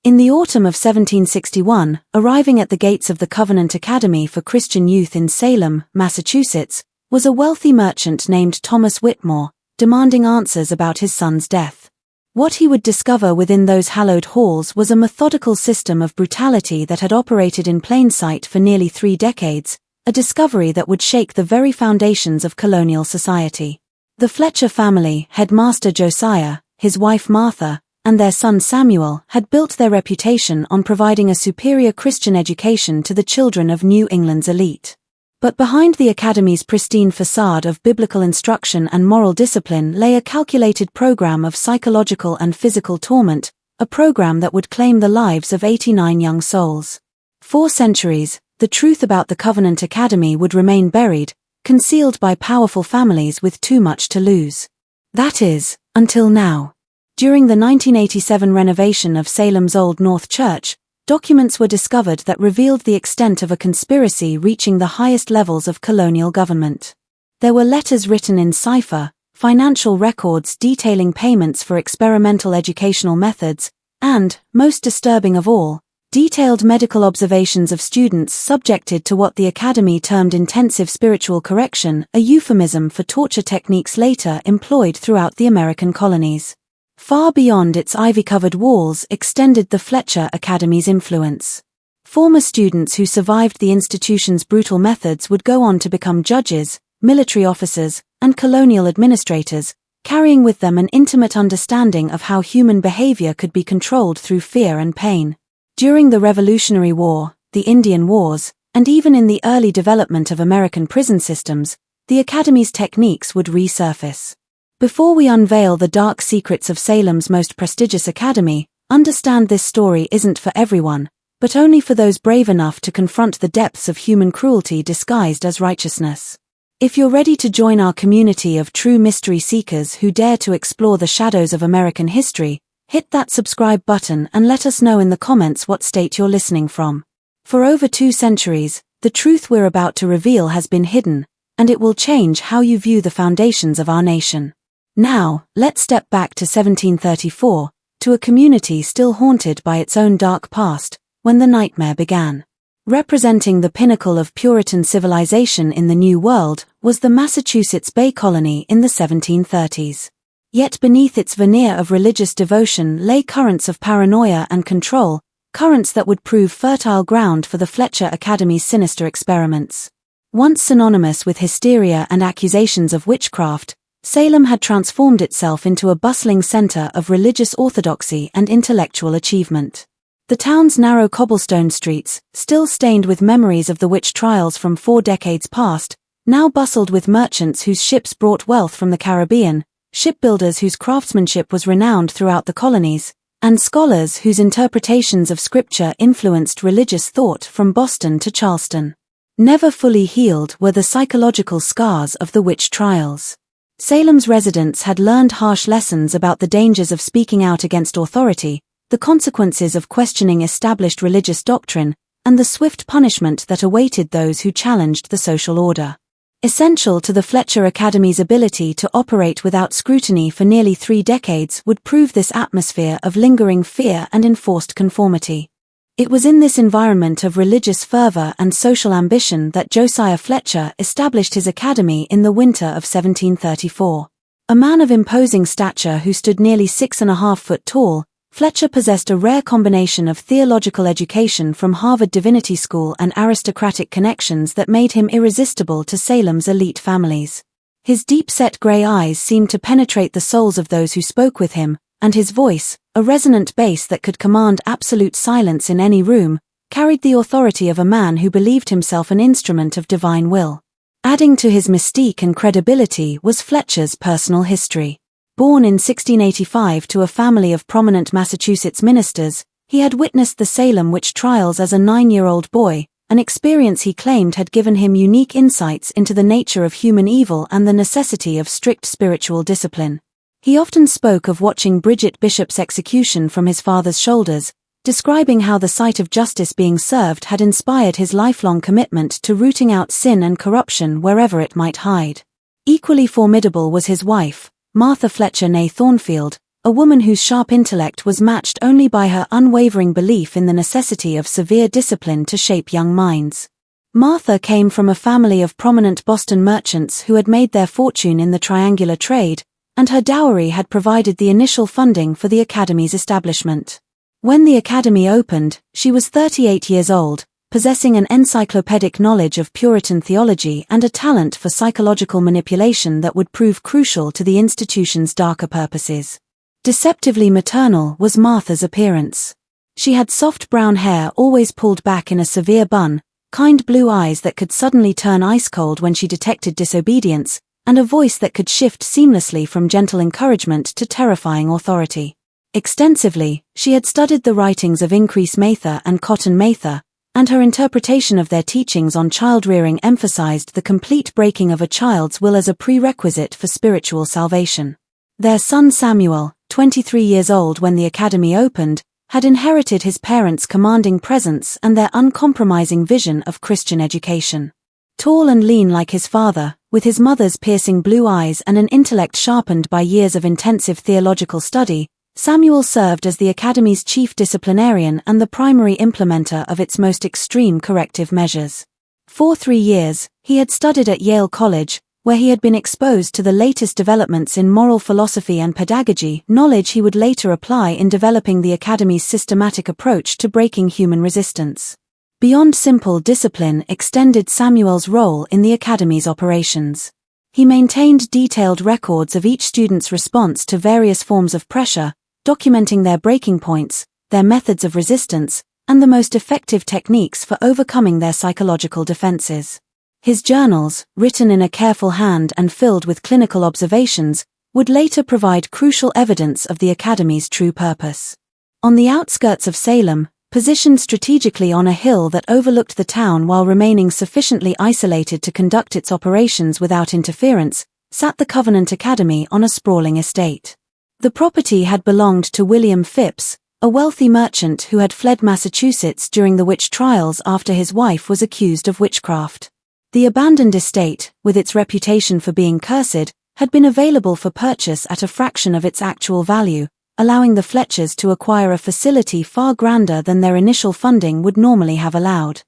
In the autumn of 1761, arriving at the gates of the Covenant Academy for Christian Youth in Salem, Massachusetts, was a wealthy merchant named Thomas Whitmore, demanding answers about his son's death. What he would discover within those hallowed halls was a methodical system of brutality that had operated in plain sight for nearly 3 decades, a discovery that would shake the very foundations of colonial society. The Fletcher family, headmaster Josiah, his wife Martha, and their son Samuel had built their reputation on providing a superior Christian education to the children of New England's elite. But behind the academy's pristine facade of biblical instruction and moral discipline lay a calculated program of psychological and physical torment, a program that would claim the lives of 89 young souls. For centuries, the truth about the Covenant Academy would remain buried, concealed by powerful families with too much to lose. That is, until now. During the 1987 renovation of Salem's Old North Church, documents were discovered that revealed the extent of a conspiracy reaching the highest levels of colonial government. There were letters written in cipher, financial records detailing payments for experimental educational methods, and, most disturbing of all, detailed medical observations of students subjected to what the Academy termed intensive spiritual correction, a euphemism for torture techniques later employed throughout the American colonies. Far beyond its ivy-covered walls extended the Fletcher Academy's influence. Former students who survived the institution's brutal methods would go on to become judges, military officers, and colonial administrators, carrying with them an intimate understanding of how human behavior could be controlled through fear and pain. During the Revolutionary War, the Indian Wars, and even in the early development of American prison systems, the Academy's techniques would resurface. Before we unveil the dark secrets of Salem's most prestigious academy, understand this story isn't for everyone, but only for those brave enough to confront the depths of human cruelty disguised as righteousness. If you're ready to join our community of true mystery seekers who dare to explore the shadows of American history, hit that subscribe button and let us know in the comments what state you're listening from. For over 2 centuries, the truth we're about to reveal has been hidden, and it will change how you view the foundations of our nation. Now, let's step back to 1734, to a community still haunted by its own dark past, when the nightmare began. Representing the pinnacle of Puritan civilization in the New World was the Massachusetts Bay Colony in the 1730s. Yet beneath its veneer of religious devotion lay currents of paranoia and control, currents that would prove fertile ground for the Fletcher Academy's sinister experiments. Once synonymous with hysteria and accusations of witchcraft, Salem had transformed itself into a bustling center of religious orthodoxy and intellectual achievement. The town's narrow cobblestone streets, still stained with memories of the witch trials from 4 decades past, now bustled with merchants whose ships brought wealth from the Caribbean, shipbuilders whose craftsmanship was renowned throughout the colonies, and scholars whose interpretations of scripture influenced religious thought from Boston to Charleston. Never fully healed were the psychological scars of the witch trials. Salem's residents had learned harsh lessons about the dangers of speaking out against authority, the consequences of questioning established religious doctrine, and the swift punishment that awaited those who challenged the social order. Essential to the Fletcher Academy's ability to operate without scrutiny for nearly 3 decades would prove this atmosphere of lingering fear and enforced conformity. It was in this environment of religious fervor and social ambition that Josiah Fletcher established his academy in the winter of 1734. A man of imposing stature who stood nearly 6.5 feet tall, Fletcher possessed a rare combination of theological education from Harvard Divinity School and aristocratic connections that made him irresistible to Salem's elite families. His deep-set gray eyes seemed to penetrate the souls of those who spoke with him, and his voice, a resonant bass that could command absolute silence in any room, carried the authority of a man who believed himself an instrument of divine will. Adding to his mystique and credibility was Fletcher's personal history. Born in 1685 to a family of prominent Massachusetts ministers, he had witnessed the Salem witch trials as a 9-year-old boy, an experience he claimed had given him unique insights into the nature of human evil and the necessity of strict spiritual discipline. He often spoke of watching Bridget Bishop's execution from his father's shoulders, describing how the sight of justice being served had inspired his lifelong commitment to rooting out sin and corruption wherever it might hide. Equally formidable was his wife, Martha Fletcher née Thornfield, a woman whose sharp intellect was matched only by her unwavering belief in the necessity of severe discipline to shape young minds. Martha came from a family of prominent Boston merchants who had made their fortune in the triangular trade, and her dowry had provided the initial funding for the Academy's establishment. When the Academy opened, she was 38 years old, possessing an encyclopedic knowledge of Puritan theology and a talent for psychological manipulation that would prove crucial to the institution's darker purposes. Deceptively maternal was Martha's appearance. She had soft brown hair always pulled back in a severe bun, kind blue eyes that could suddenly turn ice-cold when she detected disobedience, and a voice that could shift seamlessly from gentle encouragement to terrifying authority. Extensively, she had studied the writings of Increase Mather and Cotton Mather, and her interpretation of their teachings on child-rearing emphasized the complete breaking of a child's will as a prerequisite for spiritual salvation. Their son Samuel, 23 years old when the Academy opened, had inherited his parents' commanding presence and their uncompromising vision of Christian education. Tall and lean like his father, with his mother's piercing blue eyes and an intellect sharpened by years of intensive theological study, Samuel served as the Academy's chief disciplinarian and the primary implementer of its most extreme corrective measures. For 3 years, he had studied at Yale College, where he had been exposed to the latest developments in moral philosophy and pedagogy, knowledge he would later apply in developing the Academy's systematic approach to breaking human resistance. Beyond simple discipline extended Samuel's role in the Academy's operations. He maintained detailed records of each student's response to various forms of pressure, documenting their breaking points, their methods of resistance, and the most effective techniques for overcoming their psychological defenses. His journals, written in a careful hand and filled with clinical observations, would later provide crucial evidence of the Academy's true purpose. On the outskirts of Salem, positioned strategically on a hill that overlooked the town while remaining sufficiently isolated to conduct its operations without interference, sat the Covenant Academy on a sprawling estate. The property had belonged to William Phipps, a wealthy merchant who had fled Massachusetts during the witch trials after his wife was accused of witchcraft. The abandoned estate, with its reputation for being cursed, had been available for purchase at a fraction of its actual value, allowing the Fletchers to acquire a facility far grander than their initial funding would normally have allowed.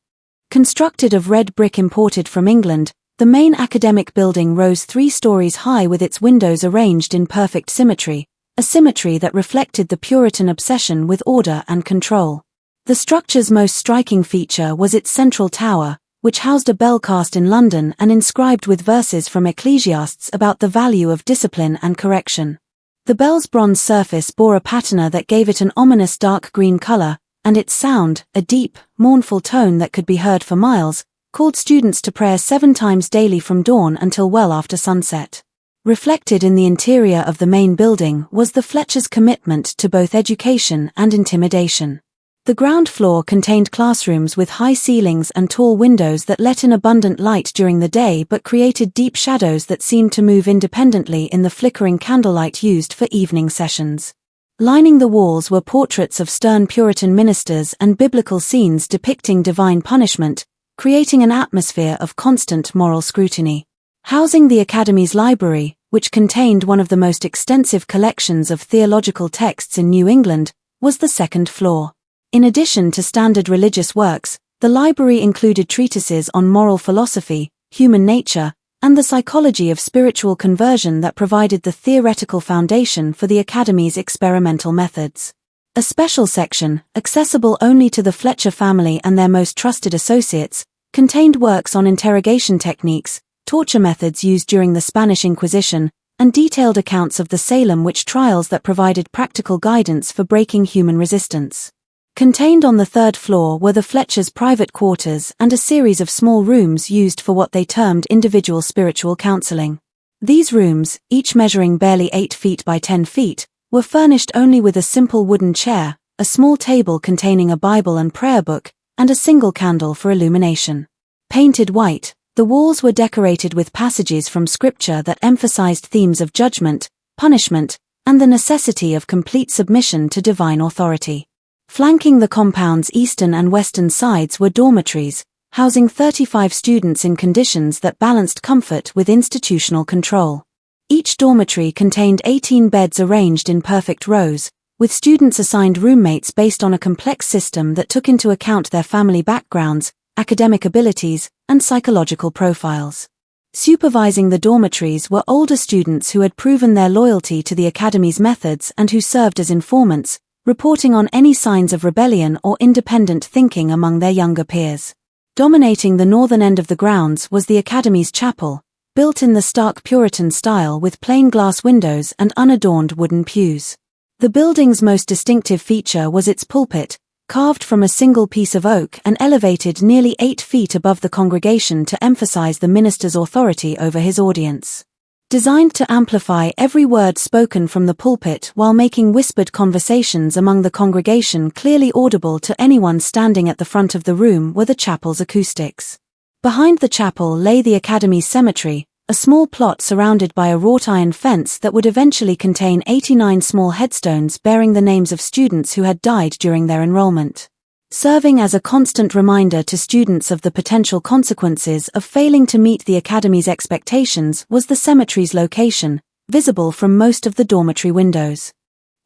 Constructed of red brick imported from England, the main academic building rose 3 stories high with its windows arranged in perfect symmetry, a symmetry that reflected the Puritan obsession with order and control. The structure's most striking feature was its central tower, which housed a bell cast in London and inscribed with verses from Ecclesiastes about the value of discipline and correction. The bell's bronze surface bore a patina that gave it an ominous dark green color, and its sound, a deep, mournful tone that could be heard for miles, called students to prayer 7 times daily from dawn until well after sunset. Reflected in the interior of the main building was the Fletchers' commitment to both education and intimidation. The ground floor contained classrooms with high ceilings and tall windows that let in abundant light during the day but created deep shadows that seemed to move independently in the flickering candlelight used for evening sessions. Lining the walls were portraits of stern Puritan ministers and biblical scenes depicting divine punishment, creating an atmosphere of constant moral scrutiny. Housing the Academy's library, which contained one of the most extensive collections of theological texts in New England, was the second floor. In addition to standard religious works, the library included treatises on moral philosophy, human nature, and the psychology of spiritual conversion that provided the theoretical foundation for the Academy's experimental methods. A special section, accessible only to the Fletcher family and their most trusted associates, contained works on interrogation techniques, torture methods used during the Spanish Inquisition, and detailed accounts of the Salem witch trials that provided practical guidance for breaking human resistance. Contained on the 3rd floor were the Fletchers' private quarters and a series of small rooms used for what they termed individual spiritual counseling. These rooms, each measuring barely 8 feet by 10 feet, were furnished only with a simple wooden chair, a small table containing a Bible and prayer book, and a single candle for illumination. Painted white, the walls were decorated with passages from Scripture that emphasized themes of judgment, punishment, and the necessity of complete submission to divine authority. Flanking the compound's eastern and western sides were dormitories, housing 35 students in conditions that balanced comfort with institutional control. Each dormitory contained 18 beds arranged in perfect rows, with students assigned roommates based on a complex system that took into account their family backgrounds, academic abilities, and psychological profiles. Supervising the dormitories were older students who had proven their loyalty to the academy's methods and who served as informants, reporting on any signs of rebellion or independent thinking among their younger peers. Dominating the northern end of the grounds was the academy's chapel, built in the stark Puritan style with plain glass windows and unadorned wooden pews. The building's most distinctive feature was its pulpit, carved from a single piece of oak and elevated nearly 8 feet above the congregation to emphasize the minister's authority over his audience. Designed to amplify every word spoken from the pulpit while making whispered conversations among the congregation clearly audible to anyone standing at the front of the room were the chapel's acoustics. Behind the chapel lay the academy's cemetery, a small plot surrounded by a wrought iron fence that would eventually contain 89 small headstones bearing the names of students who had died during their enrollment. Serving as a constant reminder to students of the potential consequences of failing to meet the academy's expectations was the cemetery's location, visible from most of the dormitory windows.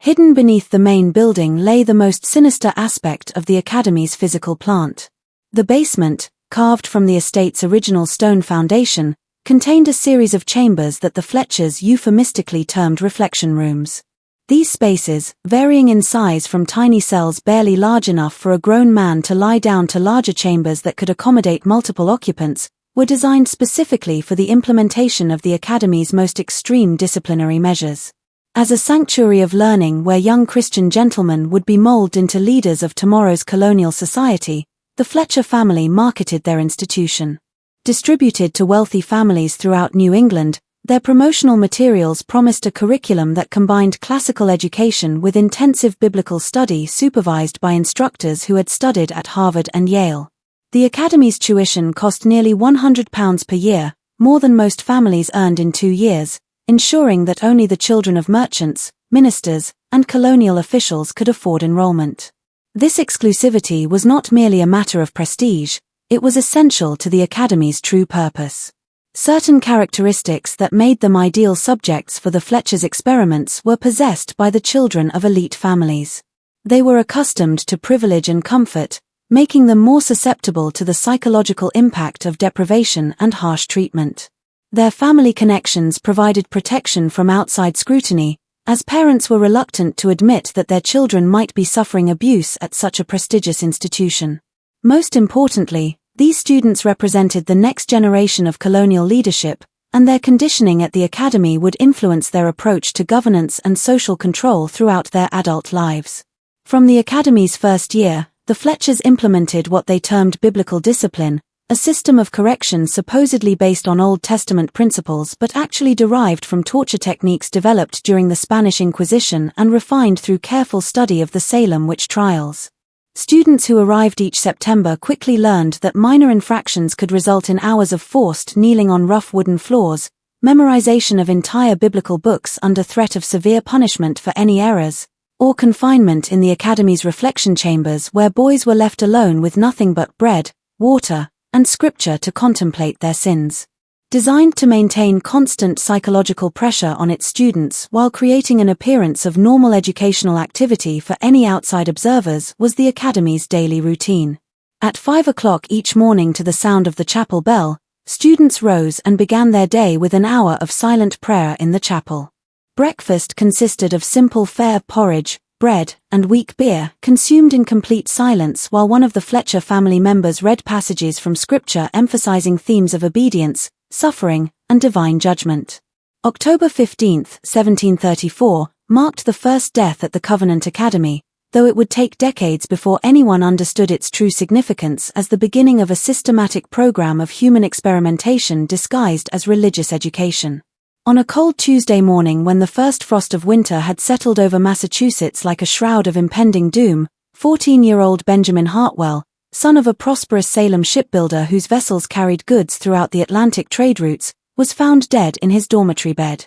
Hidden beneath the main building lay the most sinister aspect of the academy's physical plant. The basement, carved from the estate's original stone foundation, contained a series of chambers that the Fletchers euphemistically termed reflection rooms. These spaces, varying in size from tiny cells barely large enough for a grown man to lie down to larger chambers that could accommodate multiple occupants, were designed specifically for the implementation of the academy's most extreme disciplinary measures. As a sanctuary of learning where young Christian gentlemen would be molded into leaders of tomorrow's colonial society, the Fletcher family marketed their institution. Distributed to wealthy families throughout New England, their promotional materials promised a curriculum that combined classical education with intensive biblical study supervised by instructors who had studied at Harvard and Yale. The academy's tuition cost nearly £100 per year, more than most families earned in 2 years, ensuring that only the children of merchants, ministers, and colonial officials could afford enrollment. This exclusivity was not merely a matter of prestige, it was essential to the academy's true purpose. Certain characteristics that made them ideal subjects for the Fletchers' experiments were possessed by the children of elite families. They were accustomed to privilege and comfort, making them more susceptible to the psychological impact of deprivation and harsh treatment. Their family connections provided protection from outside scrutiny, as parents were reluctant to admit that their children might be suffering abuse at such a prestigious institution. Most importantly, these students represented the next generation of colonial leadership, and their conditioning at the academy would influence their approach to governance and social control throughout their adult lives. From the academy's first year, the Fletchers implemented what they termed biblical discipline, a system of correction supposedly based on Old Testament principles but actually derived from torture techniques developed during the Spanish Inquisition and refined through careful study of the Salem witch trials. Students who arrived each September quickly learned that minor infractions could result in hours of forced kneeling on rough wooden floors, memorization of entire biblical books under threat of severe punishment for any errors, or confinement in the academy's reflection chambers where boys were left alone with nothing but bread, water, and scripture to contemplate their sins. Designed to maintain constant psychological pressure on its students while creating an appearance of normal educational activity for any outside observers was the academy's daily routine. At 5 o'clock each morning to the sound of the chapel bell, students rose and began their day with an hour of silent prayer in the chapel. Breakfast consisted of simple fare porridge, bread, and weak beer, consumed in complete silence while one of the Fletcher family members read passages from scripture emphasizing themes of obedience, suffering, and divine judgment. October 15, 1734, marked the first death at the Covenant Academy, though it would take decades before anyone understood its true significance as the beginning of a systematic program of human experimentation disguised as religious education. On a cold Tuesday morning when the first frost of winter had settled over Massachusetts like a shroud of impending doom, 14-year-old Benjamin Hartwell, son of a prosperous Salem shipbuilder whose vessels carried goods throughout the Atlantic trade routes, was found dead in his dormitory bed.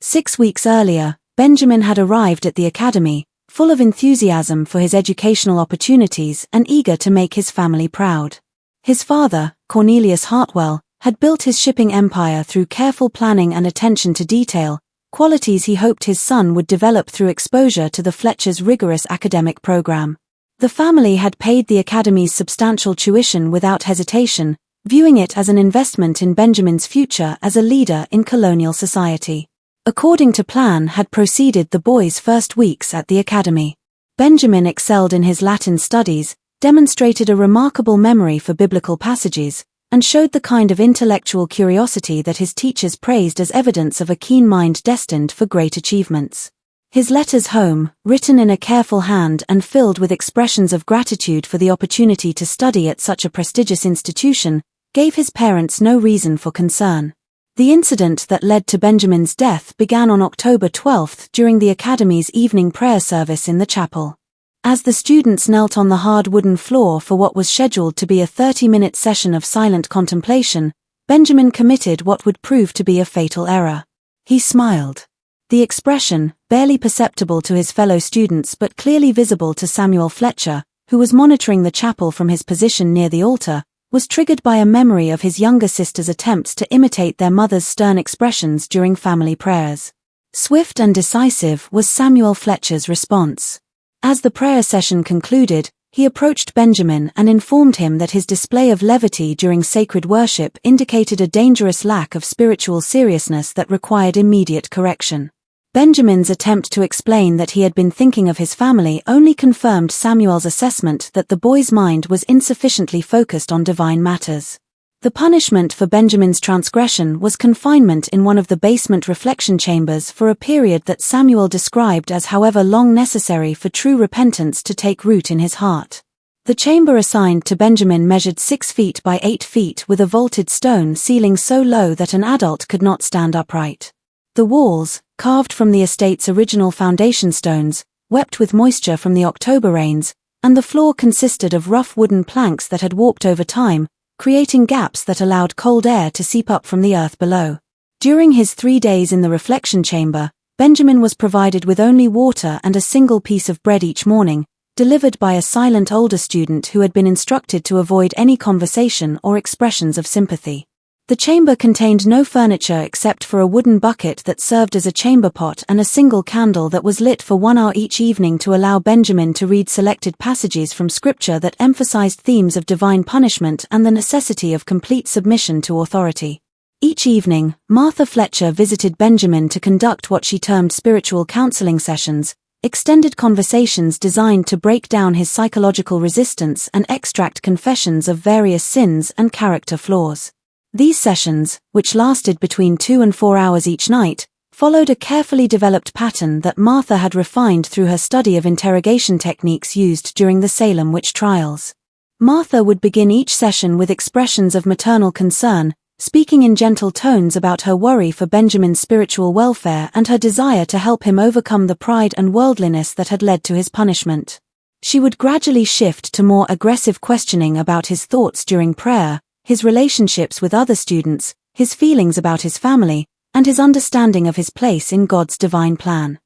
6 weeks earlier, Benjamin had arrived at the academy, full of enthusiasm for his educational opportunities and eager to make his family proud. His father, Cornelius Hartwell, had built his shipping empire through careful planning and attention to detail, qualities he hoped his son would develop through exposure to the Fletchers' rigorous academic program. The family had paid the academy's substantial tuition without hesitation, viewing it as an investment in Benjamin's future as a leader in colonial society. According to plan had proceeded the boy's first weeks at the academy. Benjamin excelled in his Latin studies, demonstrated a remarkable memory for biblical passages, and showed the kind of intellectual curiosity that his teachers praised as evidence of a keen mind destined for great achievements. His letters home, written in a careful hand and filled with expressions of gratitude for the opportunity to study at such a prestigious institution, gave his parents no reason for concern. The incident that led to Benjamin's death began on October 12 during the Academy's evening prayer service in the chapel. As the students knelt on the hard wooden floor for what was scheduled to be a 30-minute session of silent contemplation, Benjamin committed what would prove to be a fatal error. He smiled. The expression, barely perceptible to his fellow students but clearly visible to Samuel Fletcher, who was monitoring the chapel from his position near the altar, was triggered by a memory of his younger sister's attempts to imitate their mother's stern expressions during family prayers. Swift and decisive was Samuel Fletcher's response. As the prayer session concluded, he approached Benjamin and informed him that his display of levity during sacred worship indicated a dangerous lack of spiritual seriousness that required immediate correction. Benjamin's attempt to explain that he had been thinking of his family only confirmed Samuel's assessment that the boy's mind was insufficiently focused on divine matters. The punishment for Benjamin's transgression was confinement in one of the basement reflection chambers for a period that Samuel described as however long necessary for true repentance to take root in his heart. The chamber assigned to Benjamin measured 6 feet by 8 feet with a vaulted stone ceiling so low that an adult could not stand upright. The walls, carved from the estate's original foundation stones, wept with moisture from the October rains, and the floor consisted of rough wooden planks that had warped over time, creating gaps that allowed cold air to seep up from the earth below. During his 3 days in the reflection chamber, Benjamin was provided with only water and a single piece of bread each morning, delivered by a silent older student who had been instructed to avoid any conversation or expressions of sympathy. The chamber contained no furniture except for a wooden bucket that served as a chamber pot and a single candle that was lit for 1 hour each evening to allow Benjamin to read selected passages from scripture that emphasized themes of divine punishment and the necessity of complete submission to authority. Each evening, Martha Fletcher visited Benjamin to conduct what she termed spiritual counseling sessions, extended conversations designed to break down his psychological resistance and extract confessions of various sins and character flaws. These sessions, which lasted between 2 and 4 hours each night, followed a carefully developed pattern that Martha had refined through her study of interrogation techniques used during the Salem witch trials. Martha would begin each session with expressions of maternal concern, speaking in gentle tones about her worry for Benjamin's spiritual welfare and her desire to help him overcome the pride and worldliness that had led to his punishment. She would gradually shift to more aggressive questioning about his thoughts during prayer, his relationships with other students, his feelings about his family, and his understanding of his place in God's divine plan.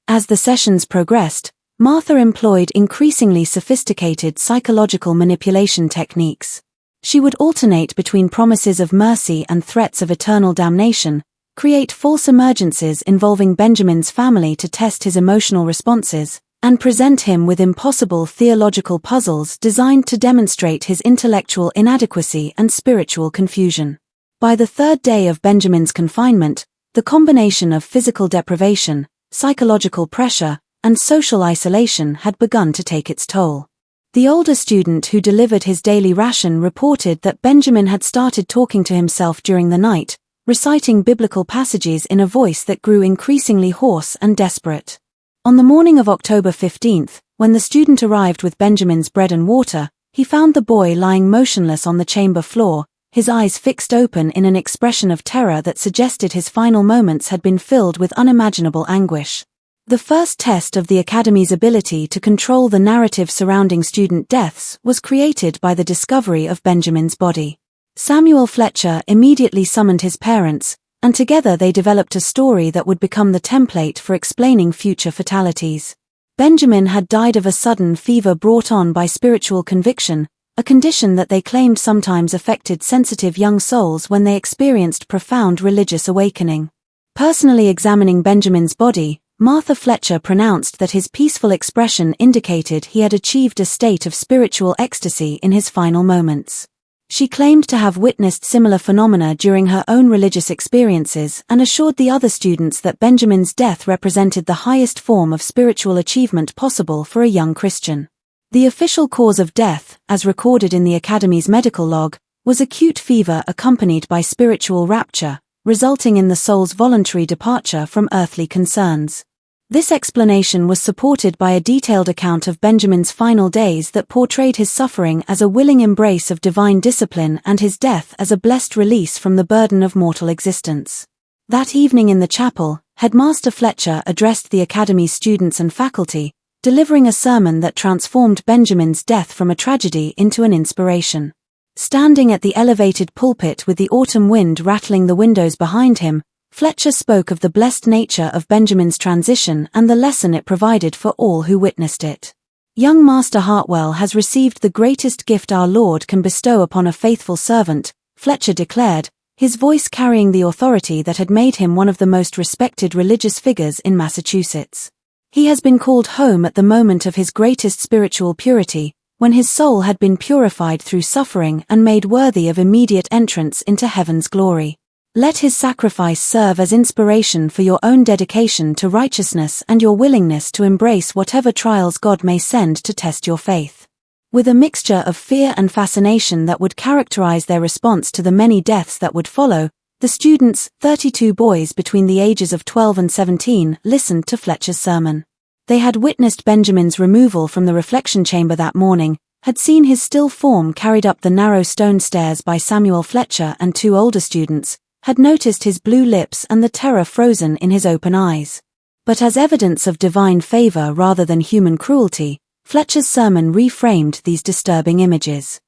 As the sessions progressed, Martha employed increasingly sophisticated psychological manipulation techniques. She would alternate between promises of mercy and threats of eternal damnation, create false emergencies involving Benjamin's family to test his emotional responses, and present him with impossible theological puzzles designed to demonstrate his intellectual inadequacy and spiritual confusion. By the 3rd day of Benjamin's confinement, the combination of physical deprivation, psychological pressure, and social isolation had begun to take its toll. The older student who delivered his daily ration reported that Benjamin had started talking to himself during the night, reciting biblical passages in a voice that grew increasingly hoarse and desperate. On the morning of October 15, when the student arrived with Benjamin's bread and water, he found the boy lying motionless on the chamber floor, his eyes fixed open in an expression of terror that suggested his final moments had been filled with unimaginable anguish. The first test of the Academy's ability to control the narrative surrounding student deaths was created by the discovery of Benjamin's body. Samuel Fletcher immediately summoned his parents, and together they developed a story that would become the template for explaining future fatalities. Benjamin had died of a sudden fever brought on by spiritual conviction, a condition that they claimed sometimes affected sensitive young souls when they experienced profound religious awakening. Personally examining Benjamin's body, Martha Fletcher pronounced that his peaceful expression indicated he had achieved a state of spiritual ecstasy in his final moments. She claimed to have witnessed similar phenomena during her own religious experiences and assured the other students that Benjamin's death represented the highest form of spiritual achievement possible for a young Christian. The official cause of death, as recorded in the Academy's medical log, was acute fever accompanied by spiritual rapture, resulting in the soul's voluntary departure from earthly concerns. This explanation was supported by a detailed account of Benjamin's final days that portrayed his suffering as a willing embrace of divine discipline and his death as a blessed release from the burden of mortal existence. That evening in the chapel, Headmaster Fletcher addressed the Academy's students and faculty, delivering a sermon that transformed Benjamin's death from a tragedy into an inspiration. Standing at the elevated pulpit with the autumn wind rattling the windows behind him, Fletcher spoke of the blessed nature of Benjamin's transition and the lesson it provided for all who witnessed it. Young Master Hartwell has received the greatest gift our Lord can bestow upon a faithful servant, Fletcher declared, his voice carrying the authority that had made him one of the most respected religious figures in Massachusetts. He has been called home at the moment of his greatest spiritual purity, when his soul had been purified through suffering and made worthy of immediate entrance into heaven's glory. Let his sacrifice serve as inspiration for your own dedication to righteousness and your willingness to embrace whatever trials God may send to test your faith. With a mixture of fear and fascination that would characterize their response to the many deaths that would follow, the students, 32 boys between the ages of 12 and 17, listened to Fletcher's sermon. They had witnessed Benjamin's removal from the reflection chamber that morning, had seen his still form carried up the narrow stone stairs by Samuel Fletcher and 2 older students, had noticed his blue lips and the terror frozen in his open eyes. But as evidence of divine favor rather than human cruelty, Fletcher's sermon reframed these disturbing images.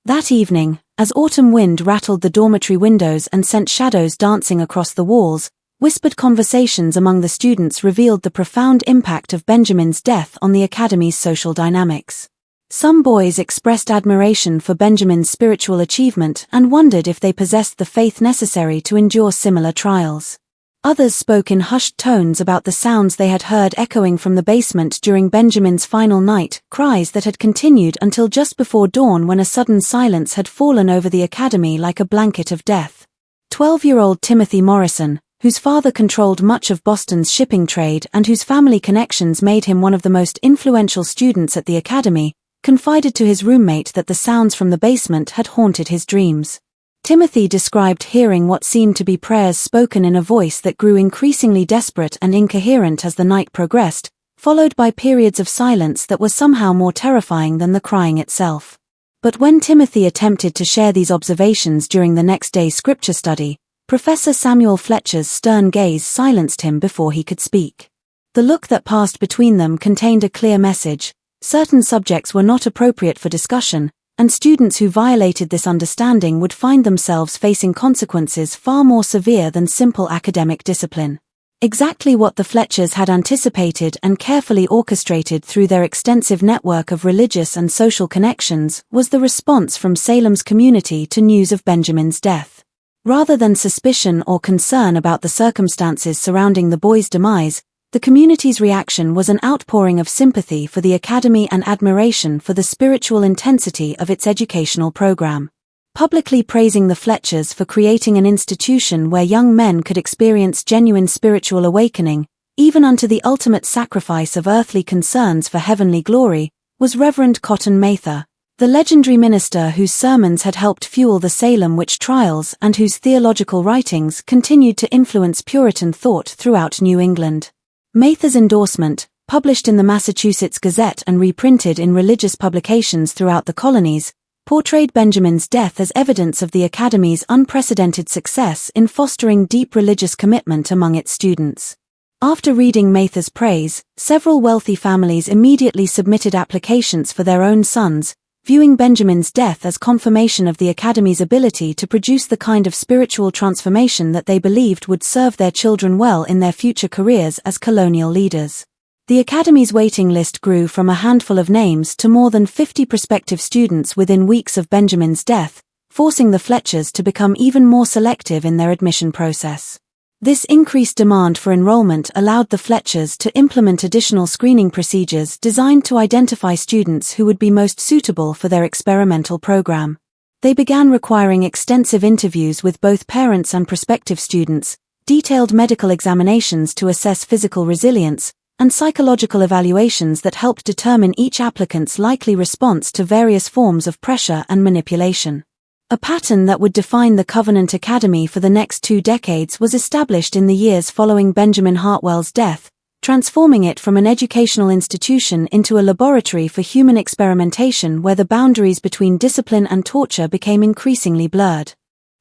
That evening, as autumn wind rattled the dormitory windows and sent shadows dancing across the walls, whispered conversations among the students revealed the profound impact of Benjamin's death on the Academy's social dynamics. Some boys expressed admiration for Benjamin's spiritual achievement and wondered if they possessed the faith necessary to endure similar trials. Others spoke in hushed tones about the sounds they had heard echoing from the basement during Benjamin's final night, cries that had continued until just before dawn when a sudden silence had fallen over the Academy like a blanket of death. 12-year-old Timothy Morrison, whose father controlled much of Boston's shipping trade and whose family connections made him one of the most influential students at the Academy, confided to his roommate that the sounds from the basement had haunted his dreams. Timothy described hearing what seemed to be prayers spoken in a voice that grew increasingly desperate and incoherent as the night progressed, followed by periods of silence that were somehow more terrifying than the crying itself. But when Timothy attempted to share these observations during the next day's scripture study, Professor Samuel Fletcher's stern gaze silenced him before he could speak. The look that passed between them contained a clear message: certain subjects were not appropriate for discussion, and students who violated this understanding would find themselves facing consequences far more severe than simple academic discipline. Exactly what the Fletchers had anticipated and carefully orchestrated through their extensive network of religious and social connections was the response from Salem's community to news of Benjamin's death. Rather than suspicion or concern about the circumstances surrounding the boy's demise, the community's reaction was an outpouring of sympathy for the Academy and admiration for the spiritual intensity of its educational program. Publicly praising the Fletchers for creating an institution where young men could experience genuine spiritual awakening, even unto the ultimate sacrifice of earthly concerns for heavenly glory, was Reverend Cotton Mather, the legendary minister whose sermons had helped fuel the Salem witch trials and whose theological writings continued to influence Puritan thought throughout New England. Mather's endorsement, published in the Massachusetts Gazette and reprinted in religious publications throughout the colonies, portrayed Benjamin's death as evidence of the Academy's unprecedented success in fostering deep religious commitment among its students. After reading Mather's praise, several wealthy families immediately submitted applications for their own sons, viewing Benjamin's death as confirmation of the Academy's ability to produce the kind of spiritual transformation that they believed would serve their children well in their future careers as colonial leaders. The Academy's waiting list grew from a handful of names to more than 50 prospective students within weeks of Benjamin's death, forcing the Fletchers to become even more selective in their admission process. This increased demand for enrollment allowed the Fletchers to implement additional screening procedures designed to identify students who would be most suitable for their experimental program. They began requiring extensive interviews with both parents and prospective students, detailed medical examinations to assess physical resilience, and psychological evaluations that helped determine each applicant's likely response to various forms of pressure and manipulation. A pattern that would define the Covenant Academy for the next 2 decades was established in the years following Benjamin Hartwell's death, transforming it from an educational institution into a laboratory for human experimentation where the boundaries between discipline and torture became increasingly blurred.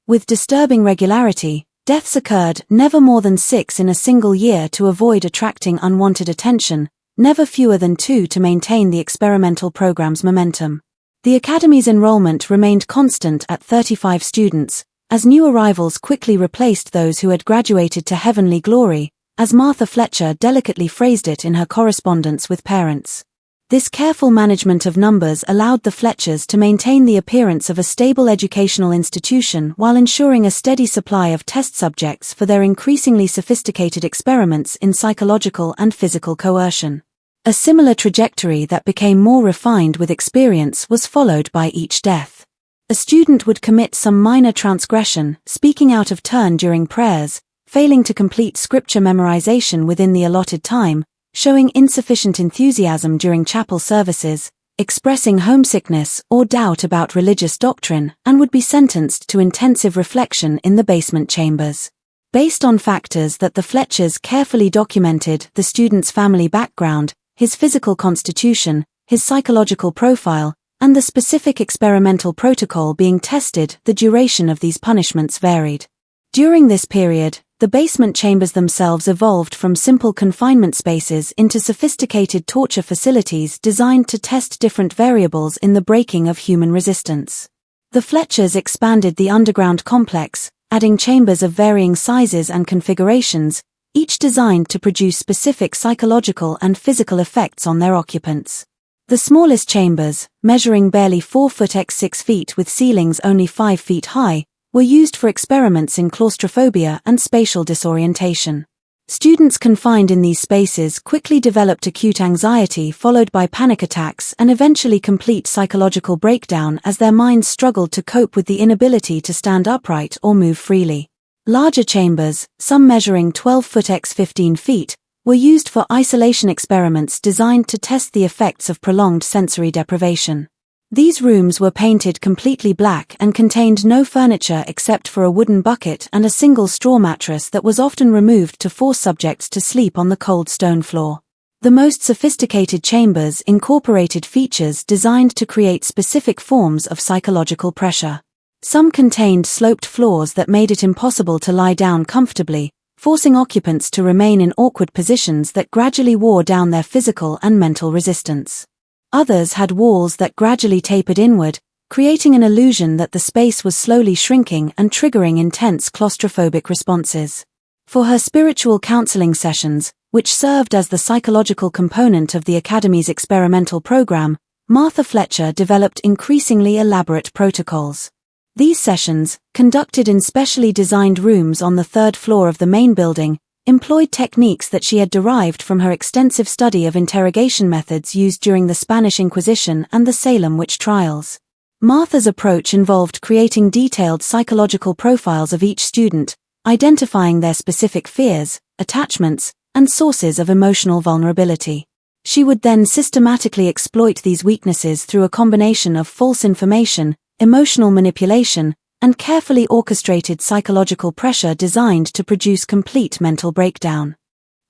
With disturbing regularity, deaths occurred never more than 6 in a single year to avoid attracting unwanted attention, never fewer than 2 to maintain the experimental program's momentum. The Academy's enrollment remained constant at 35 students, as new arrivals quickly replaced those who had graduated to heavenly glory, as Martha Fletcher delicately phrased it in her correspondence with parents. This careful management of numbers allowed the Fletchers to maintain the appearance of a stable educational institution while ensuring a steady supply of test subjects for their increasingly sophisticated experiments in psychological and physical coercion. A similar trajectory that became more refined with experience was followed by each death. A student would commit some minor transgression, speaking out of turn during prayers, failing to complete scripture memorization within the allotted time, showing insufficient enthusiasm during chapel services, expressing homesickness or doubt about religious doctrine, and would be sentenced to intensive reflection in the basement chambers. Based on factors that the Fletchers carefully documented: the student's family background, his physical constitution, his psychological profile, and the specific experimental protocol being tested, the duration of these punishments varied. During this period, the basement chambers themselves evolved from simple confinement spaces into sophisticated torture facilities designed to test different variables in the breaking of human resistance. The Fletchers expanded the underground complex, adding chambers of varying sizes and configurations, each designed to produce specific psychological and physical effects on their occupants. The smallest chambers, measuring barely 4 foot x 6 feet with ceilings only 5 feet high, were used for experiments in claustrophobia and spatial disorientation. Students confined in these spaces quickly developed acute anxiety followed by panic attacks and eventually complete psychological breakdown as their minds struggled to cope with the inability to stand upright or move freely. Larger chambers, some measuring 12 foot x 15 feet, were used for isolation experiments designed to test the effects of prolonged sensory deprivation. These rooms were painted completely black and contained no furniture except for a wooden bucket and a single straw mattress that was often removed to force subjects to sleep on the cold stone floor. The most sophisticated chambers incorporated features designed to create specific forms of psychological pressure. Some contained sloped floors that made it impossible to lie down comfortably, forcing occupants to remain in awkward positions that gradually wore down their physical and mental resistance. Others had walls that gradually tapered inward, creating an illusion that the space was slowly shrinking and triggering intense claustrophobic responses. For her spiritual counseling sessions, which served as the psychological component of the Academy's experimental program, Martha Fletcher developed increasingly elaborate protocols. These sessions, conducted in specially designed rooms on the 3rd floor of the main building, employed techniques that she had derived from her extensive study of interrogation methods used during the Spanish Inquisition and the Salem witch trials. Martha's approach involved creating detailed psychological profiles of each student, identifying their specific fears, attachments, and sources of emotional vulnerability. She would then systematically exploit these weaknesses through a combination of false information, emotional manipulation, and carefully orchestrated psychological pressure designed to produce complete mental breakdown.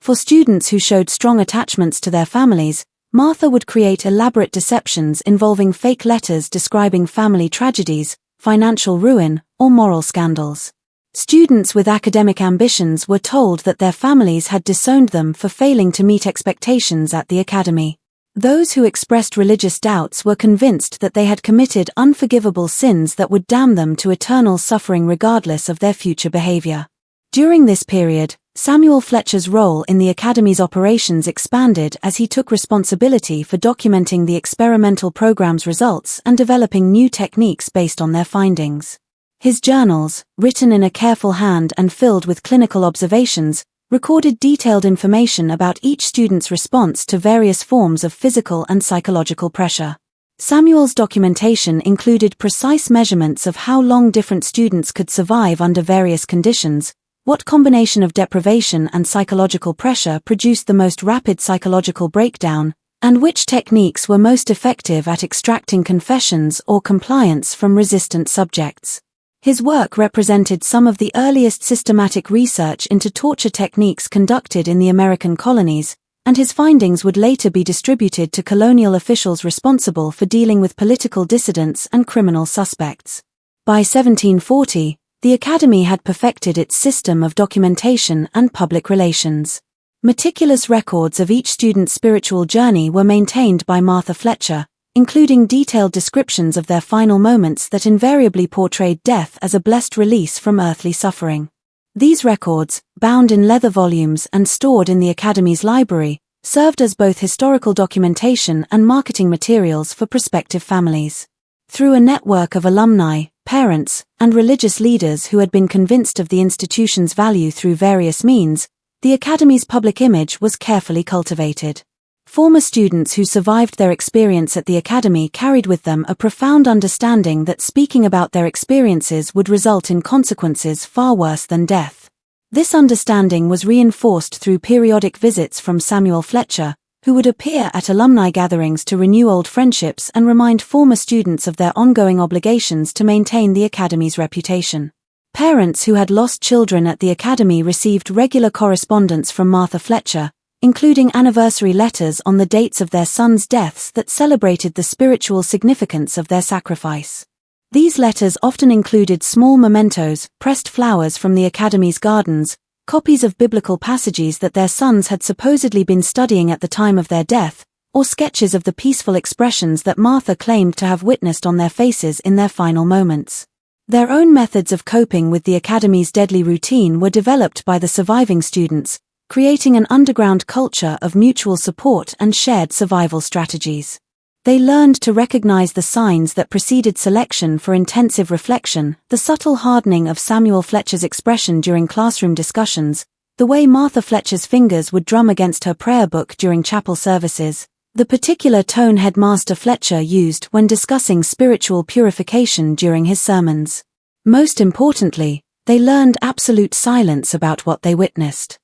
For students who showed strong attachments to their families, Martha would create elaborate deceptions involving fake letters describing family tragedies, financial ruin, or moral scandals. Students with academic ambitions were told that their families had disowned them for failing to meet expectations at the academy. Those who expressed religious doubts were convinced that they had committed unforgivable sins that would damn them to eternal suffering regardless of their future behavior. During this period, Samuel Fletcher's role in the Academy's operations expanded as he took responsibility for documenting the experimental program's results and developing new techniques based on their findings. His journals, written in a careful hand and filled with clinical observations, recorded detailed information about each student's response to various forms of physical and psychological pressure. Samuel's documentation included precise measurements of how long different students could survive under various conditions, what combination of deprivation and psychological pressure produced the most rapid psychological breakdown, and which techniques were most effective at extracting confessions or compliance from resistant subjects. His work represented some of the earliest systematic research into torture techniques conducted in the American colonies, and his findings would later be distributed to colonial officials responsible for dealing with political dissidents and criminal suspects. By 1740, the Academy had perfected its system of documentation and public relations. Meticulous records of each student's spiritual journey were maintained by Martha Fletcher, including detailed descriptions of their final moments that invariably portrayed death as a blessed release from earthly suffering. These records, bound in leather volumes and stored in the Academy's library, served as both historical documentation and marketing materials for prospective families. Through a network of alumni, parents, and religious leaders who had been convinced of the institution's value through various means, the Academy's public image was carefully cultivated. Former students who survived their experience at the Academy carried with them a profound understanding that speaking about their experiences would result in consequences far worse than death. This understanding was reinforced through periodic visits from Samuel Fletcher, who would appear at alumni gatherings to renew old friendships and remind former students of their ongoing obligations to maintain the Academy's reputation. Parents who had lost children at the Academy received regular correspondence from Martha Fletcher, including anniversary letters on the dates of their sons' deaths that celebrated the spiritual significance of their sacrifice. These letters often included small mementos, pressed flowers from the Academy's gardens, copies of biblical passages that their sons had supposedly been studying at the time of their death, or sketches of the peaceful expressions that Martha claimed to have witnessed on their faces in their final moments. Their own methods of coping with the Academy's deadly routine were developed by the surviving students, creating an underground culture of mutual support and shared survival strategies. They learned to recognize the signs that preceded selection for intensive reflection, the subtle hardening of Samuel Fletcher's expression during classroom discussions, the way Martha Fletcher's fingers would drum against her prayer book during chapel services, the particular tone Headmaster Fletcher used when discussing spiritual purification during his sermons. Most importantly, they learned absolute silence about what they witnessed.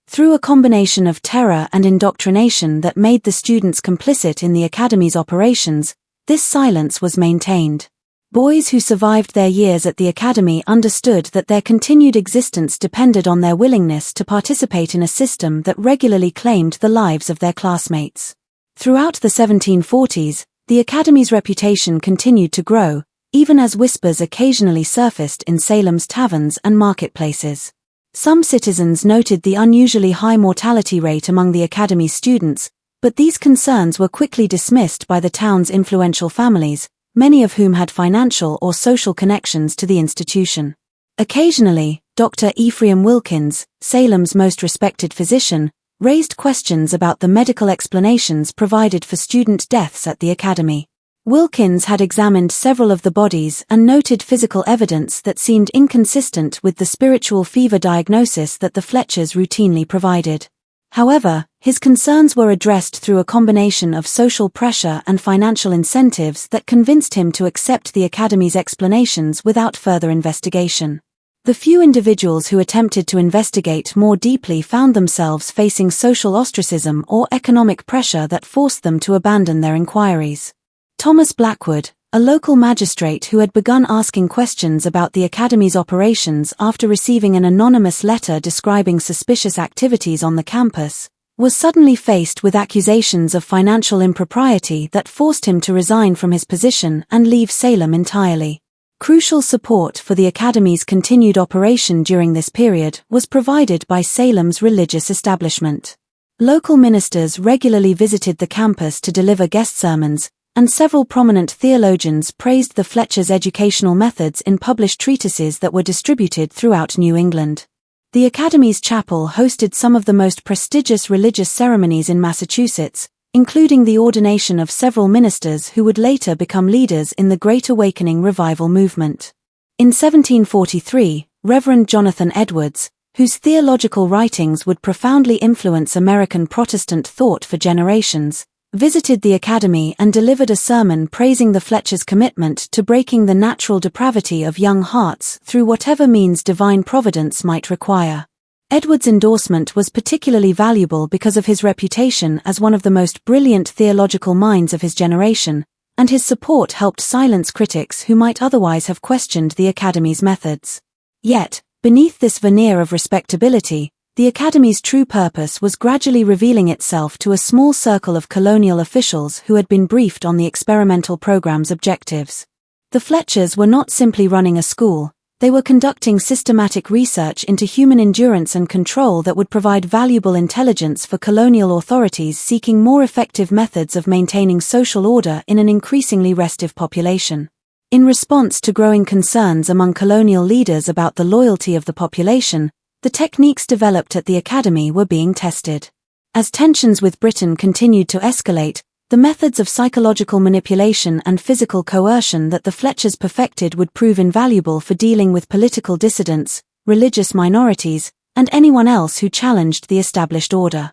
Through a combination of terror and indoctrination that made the students complicit in the Academy's operations, this silence was maintained. Boys who survived their years at the Academy understood that their continued existence depended on their willingness to participate in a system that regularly claimed the lives of their classmates. Throughout the 1740s, the Academy's reputation continued to grow, even as whispers occasionally surfaced in Salem's taverns and marketplaces. Some citizens noted the unusually high mortality rate among the Academy's students, but these concerns were quickly dismissed by the town's influential families, many of whom had financial or social connections to the institution. Occasionally, Dr. Ephraim Wilkins, Salem's most respected physician, raised questions about the medical explanations provided for student deaths at the Academy. Wilkins had examined several of the bodies and noted physical evidence that seemed inconsistent with the spiritual fever diagnosis that the Fletchers routinely provided. However, his concerns were addressed through a combination of social pressure and financial incentives that convinced him to accept the Academy's explanations without further investigation. The few individuals who attempted to investigate more deeply found themselves facing social ostracism or economic pressure that forced them to abandon their inquiries. Thomas Blackwood, a local magistrate who had begun asking questions about the Academy's operations after receiving an anonymous letter describing suspicious activities on the campus, was suddenly faced with accusations of financial impropriety that forced him to resign from his position and leave Salem entirely. Crucial support for the Academy's continued operation during this period was provided by Salem's religious establishment. Local ministers regularly visited the campus to deliver guest sermons, and several prominent theologians praised the Fletchers' educational methods in published treatises that were distributed throughout New England. The Academy's chapel hosted some of the most prestigious religious ceremonies in Massachusetts, including the ordination of several ministers who would later become leaders in the Great Awakening revival movement. In 1743, Reverend Jonathan Edwards, whose theological writings would profoundly influence American Protestant thought for generations, visited the Academy and delivered a sermon praising the Fletchers' commitment to breaking the natural depravity of young hearts through whatever means divine providence might require. Edwards' endorsement was particularly valuable because of his reputation as one of the most brilliant theological minds of his generation, and his support helped silence critics who might otherwise have questioned the Academy's methods. Yet, beneath this veneer of respectability, the Academy's true purpose was gradually revealing itself to a small circle of colonial officials who had been briefed on the experimental program's objectives. The Fletchers were not simply running a school, they were conducting systematic research into human endurance and control that would provide valuable intelligence for colonial authorities seeking more effective methods of maintaining social order in an increasingly restive population. In response to growing concerns among colonial leaders about the loyalty of the population, the techniques developed at the Academy were being tested. As tensions with Britain continued to escalate, the methods of psychological manipulation and physical coercion that the Fletchers perfected would prove invaluable for dealing with political dissidents, religious minorities, and anyone else who challenged the established order.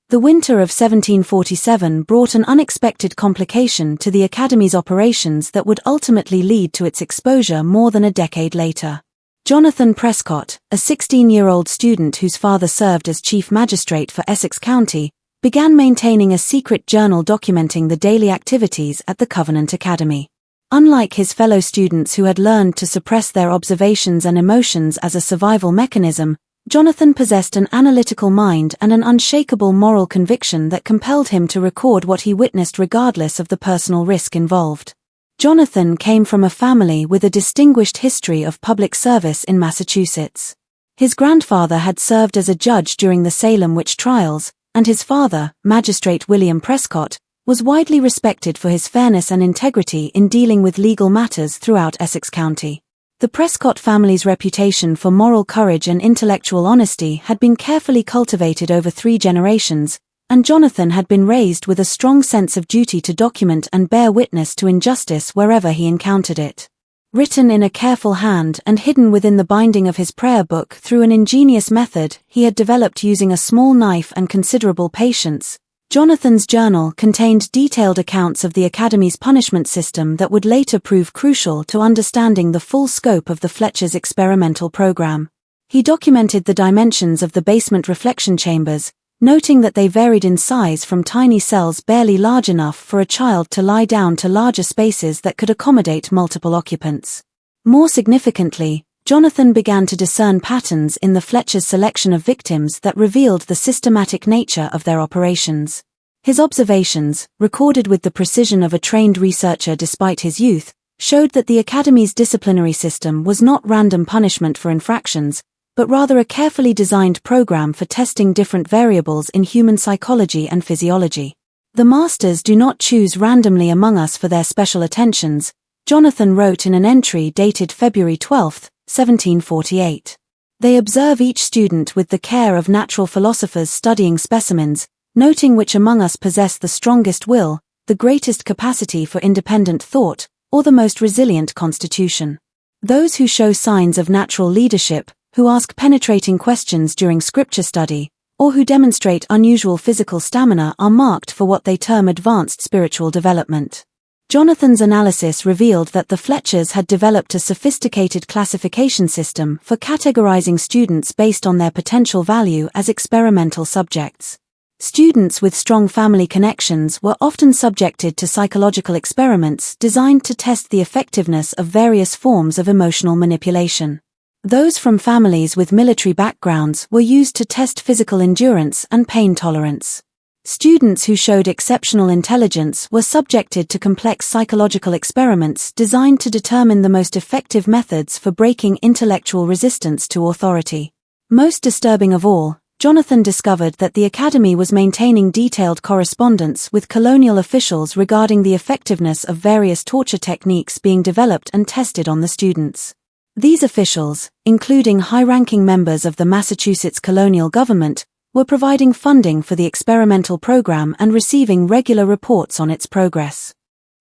The winter of 1747 brought an unexpected complication to the Academy's operations that would ultimately lead to its exposure more than a decade later. Jonathan Prescott, a 16-year-old student whose father served as chief magistrate for Essex County, began maintaining a secret journal documenting the daily activities at the Covenant Academy. Unlike his fellow students who had learned to suppress their observations and emotions as a survival mechanism, Jonathan possessed an analytical mind and an unshakable moral conviction that compelled him to record what he witnessed regardless of the personal risk involved. Jonathan came from a family with a distinguished history of public service in Massachusetts. His grandfather had served as a judge during the Salem witch trials, and his father, Magistrate William Prescott, was widely respected for his fairness and integrity in dealing with legal matters throughout Essex County. The Prescott family's reputation for moral courage and intellectual honesty had been carefully cultivated over 3 generations, and Jonathan had been raised with a strong sense of duty to document and bear witness to injustice wherever he encountered it. Written in a careful hand and hidden within the binding of his prayer book through an ingenious method he had developed using a small knife and considerable patience, Jonathan's journal contained detailed accounts of the Academy's punishment system that would later prove crucial to understanding the full scope of the Fletchers' experimental program. He documented the dimensions of the basement reflection chambers, noting that they varied in size from tiny cells barely large enough for a child to lie down to larger spaces that could accommodate multiple occupants. More significantly, Jonathan began to discern patterns in the Fletchers' selection of victims that revealed the systematic nature of their operations. His observations, recorded with the precision of a trained researcher despite his youth, showed that the Academy's disciplinary system was not random punishment for infractions, but rather a carefully designed program for testing different variables in human psychology and physiology. "The masters do not choose randomly among us for their special attentions," Jonathan wrote in an entry dated February 12, 1748. "They observe each student with the care of natural philosophers studying specimens, noting which among us possess the strongest will, the greatest capacity for independent thought, or the most resilient constitution. Those who show signs of natural leadership, who ask penetrating questions during scripture study, or who demonstrate unusual physical stamina are marked for what they term advanced spiritual development." Jonathan's analysis revealed that the Fletchers had developed a sophisticated classification system for categorizing students based on their potential value as experimental subjects. Students with strong family connections were often subjected to psychological experiments designed to test the effectiveness of various forms of emotional manipulation. Those from families with military backgrounds were used to test physical endurance and pain tolerance. Students who showed exceptional intelligence were subjected to complex psychological experiments designed to determine the most effective methods for breaking intellectual resistance to authority. Most disturbing of all, Jonathan discovered that the Academy was maintaining detailed correspondence with colonial officials regarding the effectiveness of various torture techniques being developed and tested on the students. These officials, including high-ranking members of the Massachusetts colonial government, were providing funding for the experimental program and receiving regular reports on its progress.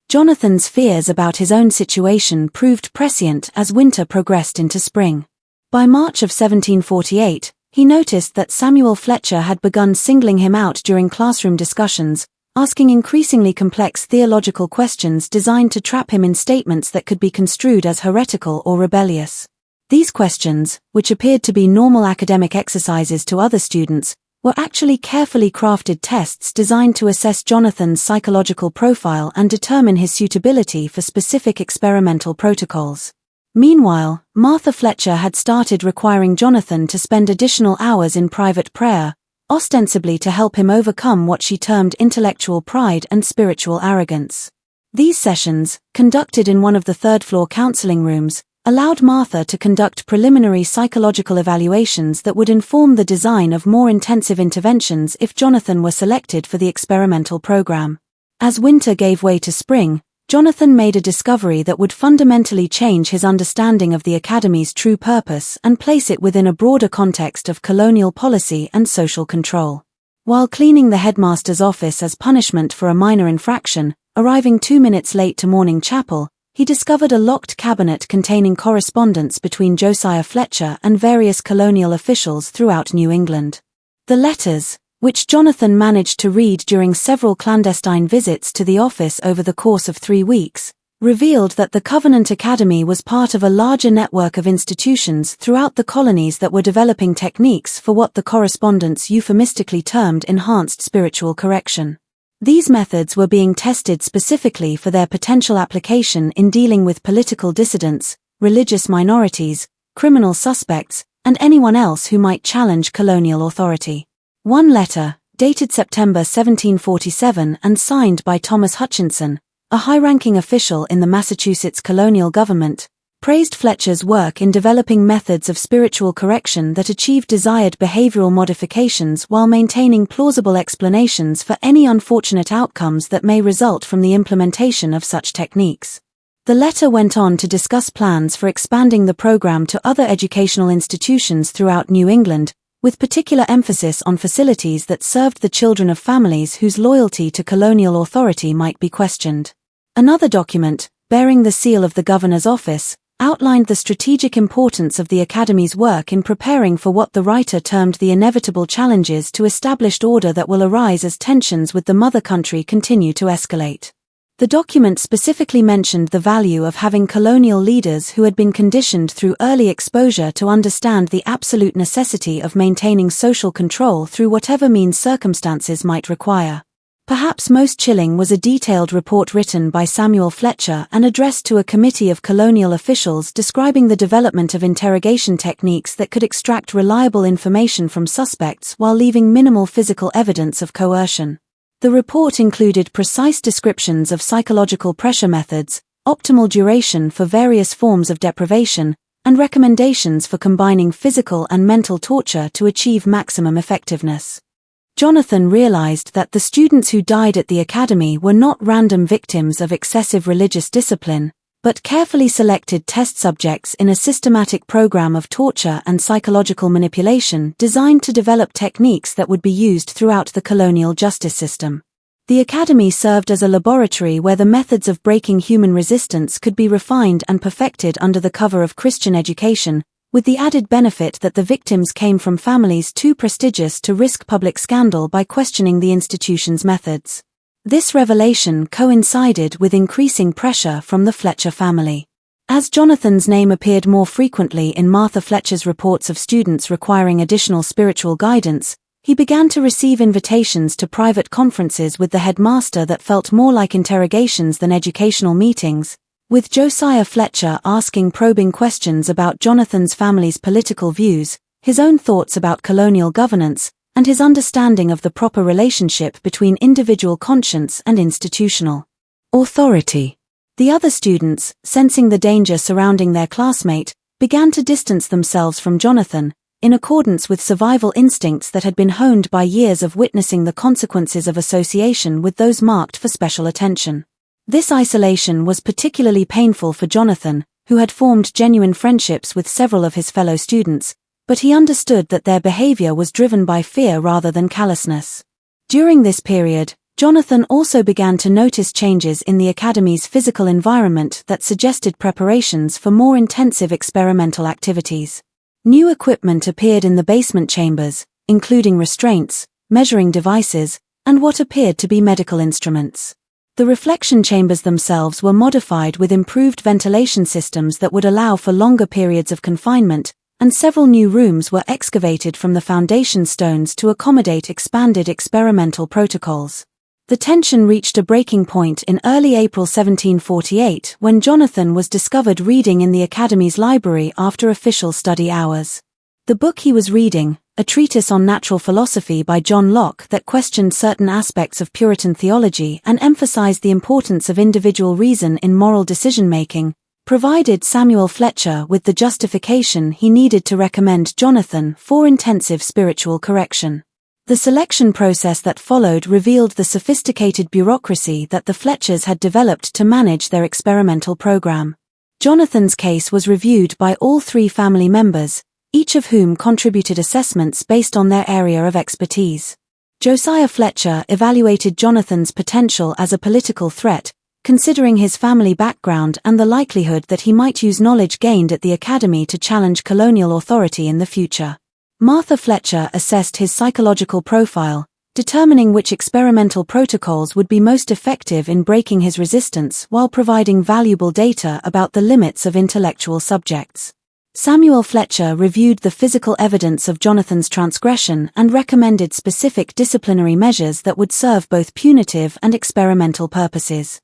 Jonathan's fears about his own situation proved prescient as winter progressed into spring. By March of 1748, he noticed that Samuel Fletcher had begun singling him out during classroom discussions, asking increasingly complex theological questions designed to trap him in statements that could be construed as heretical or rebellious. These questions, which appeared to be normal academic exercises to other students, were actually carefully crafted tests designed to assess Jonathan's psychological profile and determine his suitability for specific experimental protocols. Meanwhile, Martha Fletcher had started requiring Jonathan to spend additional hours in private prayer, ostensibly to help him overcome what she termed intellectual pride and spiritual arrogance. These sessions, conducted in one of the third-floor counseling rooms, allowed Martha to conduct preliminary psychological evaluations that would inform the design of more intensive interventions if Jonathan were selected for the experimental program. As winter gave way to spring, Jonathan made a discovery that would fundamentally change his understanding of the Academy's true purpose and place it within a broader context of colonial policy and social control. While cleaning the headmaster's office as punishment for a minor infraction, arriving 2 minutes late to morning chapel, he discovered a locked cabinet containing correspondence between Josiah Fletcher and various colonial officials throughout New England. The letters, which Jonathan managed to read during several clandestine visits to the office over the course of 3 weeks, revealed that the Covenant Academy was part of a larger network of institutions throughout the colonies that were developing techniques for what the correspondence euphemistically termed enhanced spiritual correction. These methods were being tested specifically for their potential application in dealing with political dissidents, religious minorities, criminal suspects, and anyone else who might challenge colonial authority. One letter, dated September 1747 and signed by Thomas Hutchinson, a high-ranking official in the Massachusetts colonial government, praised Fletcher's work in developing methods of spiritual correction that achieved desired behavioral modifications while maintaining plausible explanations for any unfortunate outcomes that may result from the implementation of such techniques. The letter went on to discuss plans for expanding the program to other educational institutions throughout New England, with particular emphasis on facilities that served the children of families whose loyalty to colonial authority might be questioned. Another document, bearing the seal of the governor's office, outlined the strategic importance of the Academy's work in preparing for what the writer termed the inevitable challenges to established order that will arise as tensions with the mother country continue to escalate. The document specifically mentioned the value of having colonial leaders who had been conditioned through early exposure to understand the absolute necessity of maintaining social control through whatever means circumstances might require. Perhaps most chilling was a detailed report written by Samuel Fletcher and addressed to a committee of colonial officials describing the development of interrogation techniques that could extract reliable information from suspects while leaving minimal physical evidence of coercion. The report included precise descriptions of psychological pressure methods, optimal duration for various forms of deprivation, and recommendations for combining physical and mental torture to achieve maximum effectiveness. Jonathan realized that the students who died at the Academy were not random victims of excessive religious discipline, but carefully selected test subjects in a systematic program of torture and psychological manipulation designed to develop techniques that would be used throughout the colonial justice system. The Academy served as a laboratory where the methods of breaking human resistance could be refined and perfected under the cover of Christian education, with the added benefit that the victims came from families too prestigious to risk public scandal by questioning the institution's methods. This revelation coincided with increasing pressure from the Fletcher family. As Jonathan's name appeared more frequently in Martha Fletcher's reports of students requiring additional spiritual guidance, he began to receive invitations to private conferences with the headmaster that felt more like interrogations than educational meetings, with Josiah Fletcher asking probing questions about Jonathan's family's political views, his own thoughts about colonial governance, and his understanding of the proper relationship between individual conscience and institutional authority. The other students, sensing the danger surrounding their classmate, began to distance themselves from Jonathan, in accordance with survival instincts that had been honed by years of witnessing the consequences of association with those marked for special attention. This isolation was particularly painful for Jonathan, who had formed genuine friendships with several of his fellow students, but he understood that their behavior was driven by fear rather than callousness. During this period, Jonathan also began to notice changes in the academy's physical environment that suggested preparations for more intensive experimental activities. New equipment appeared in the basement chambers, including restraints, measuring devices, and what appeared to be medical instruments. The reflection chambers themselves were modified with improved ventilation systems that would allow for longer periods of confinement, and several new rooms were excavated from the foundation stones to accommodate expanded experimental protocols. The tension reached a breaking point in early April 1748 when Jonathan was discovered reading in the Academy's library after official study hours. The book he was reading, a treatise on natural philosophy by John Locke that questioned certain aspects of Puritan theology and emphasized the importance of individual reason in moral decision-making, provided Samuel Fletcher with the justification he needed to recommend Jonathan for intensive spiritual correction. The selection process that followed revealed the sophisticated bureaucracy that the Fletchers had developed to manage their experimental program. Jonathan's case was reviewed by all three family members, each of whom contributed assessments based on their area of expertise. Josiah Fletcher evaluated Jonathan's potential as a political threat, considering his family background and the likelihood that he might use knowledge gained at the academy to challenge colonial authority in the future. Martha Fletcher assessed his psychological profile, determining which experimental protocols would be most effective in breaking his resistance while providing valuable data about the limits of intellectual subjects. Samuel Fletcher reviewed the physical evidence of Jonathan's transgression and recommended specific disciplinary measures that would serve both punitive and experimental purposes.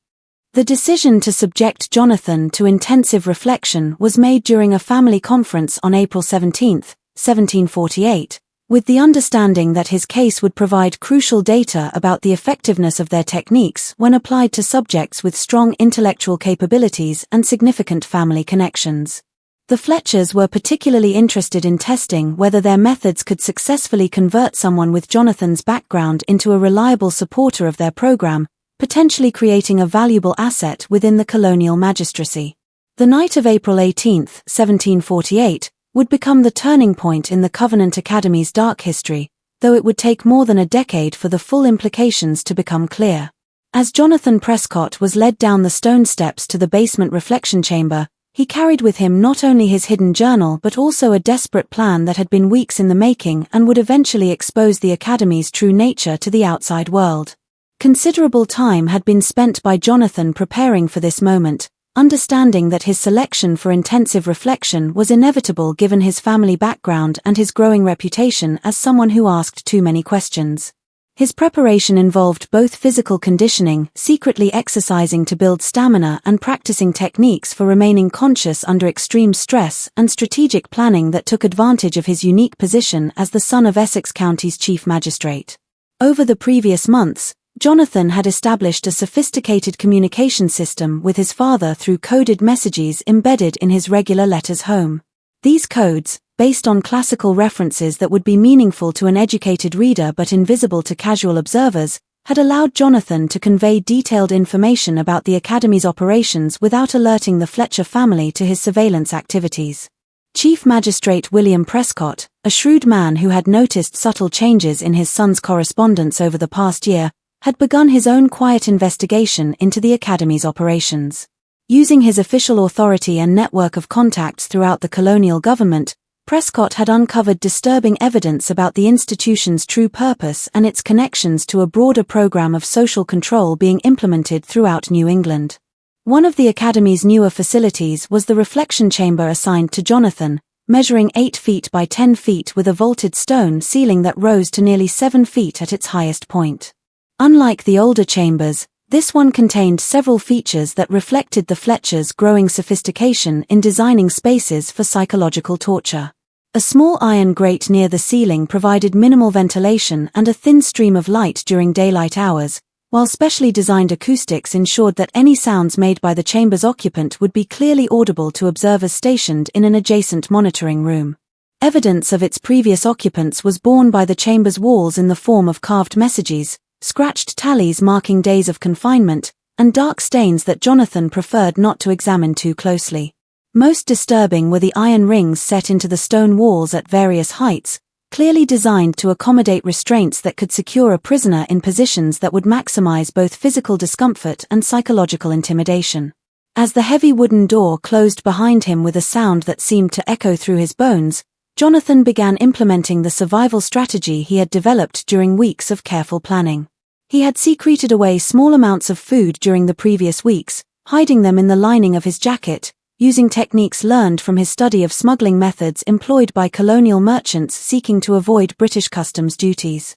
The decision to subject Jonathan to intensive reflection was made during a family conference on April 17, 1748, with the understanding that his case would provide crucial data about the effectiveness of their techniques when applied to subjects with strong intellectual capabilities and significant family connections. The Fletchers were particularly interested in testing whether their methods could successfully convert someone with Jonathan's background into a reliable supporter of their program, potentially creating a valuable asset within the colonial magistracy. The night of April 18, 1748, would become the turning point in the Covenant Academy's dark history, though it would take more than a decade for the full implications to become clear. As Jonathan Prescott was led down the stone steps to the basement reflection chamber, he carried with him not only his hidden journal but also a desperate plan that had been weeks in the making and would eventually expose the Academy's true nature to the outside world. Considerable time had been spent by Jonathan preparing for this moment, understanding that his selection for intensive reflection was inevitable given his family background and his growing reputation as someone who asked too many questions. His preparation involved both physical conditioning, secretly exercising to build stamina and practicing techniques for remaining conscious under extreme stress, and strategic planning that took advantage of his unique position as the son of Essex County's chief magistrate. Over the previous months, Jonathan had established a sophisticated communication system with his father through coded messages embedded in his regular letters home. These codes, based on classical references that would be meaningful to an educated reader but invisible to casual observers, had allowed Jonathan to convey detailed information about the Academy's operations without alerting the Fletcher family to his surveillance activities. Chief Magistrate William Prescott, a shrewd man who had noticed subtle changes in his son's correspondence over the past year, had begun his own quiet investigation into the Academy's operations. Using his official authority and network of contacts throughout the colonial government, Prescott had uncovered disturbing evidence about the institution's true purpose and its connections to a broader program of social control being implemented throughout New England. One of the Academy's newer facilities was the reflection chamber assigned to Jonathan, measuring 8 feet by 10 feet with a vaulted stone ceiling that rose to nearly 7 feet at its highest point. Unlike the older chambers, this one contained several features that reflected the Fletchers' growing sophistication in designing spaces for psychological torture. A small iron grate near the ceiling provided minimal ventilation and a thin stream of light during daylight hours, while specially designed acoustics ensured that any sounds made by the chamber's occupant would be clearly audible to observers stationed in an adjacent monitoring room. Evidence of its previous occupants was borne by the chamber's walls in the form of carved messages, scratched tallies marking days of confinement, and dark stains that Jonathan preferred not to examine too closely. Most disturbing were the iron rings set into the stone walls at various heights, clearly designed to accommodate restraints that could secure a prisoner in positions that would maximize both physical discomfort and psychological intimidation. As the heavy wooden door closed behind him with a sound that seemed to echo through his bones, Jonathan began implementing the survival strategy he had developed during weeks of careful planning. He had secreted away small amounts of food during the previous weeks, hiding them in the lining of his jacket, using techniques learned from his study of smuggling methods employed by colonial merchants seeking to avoid British customs duties.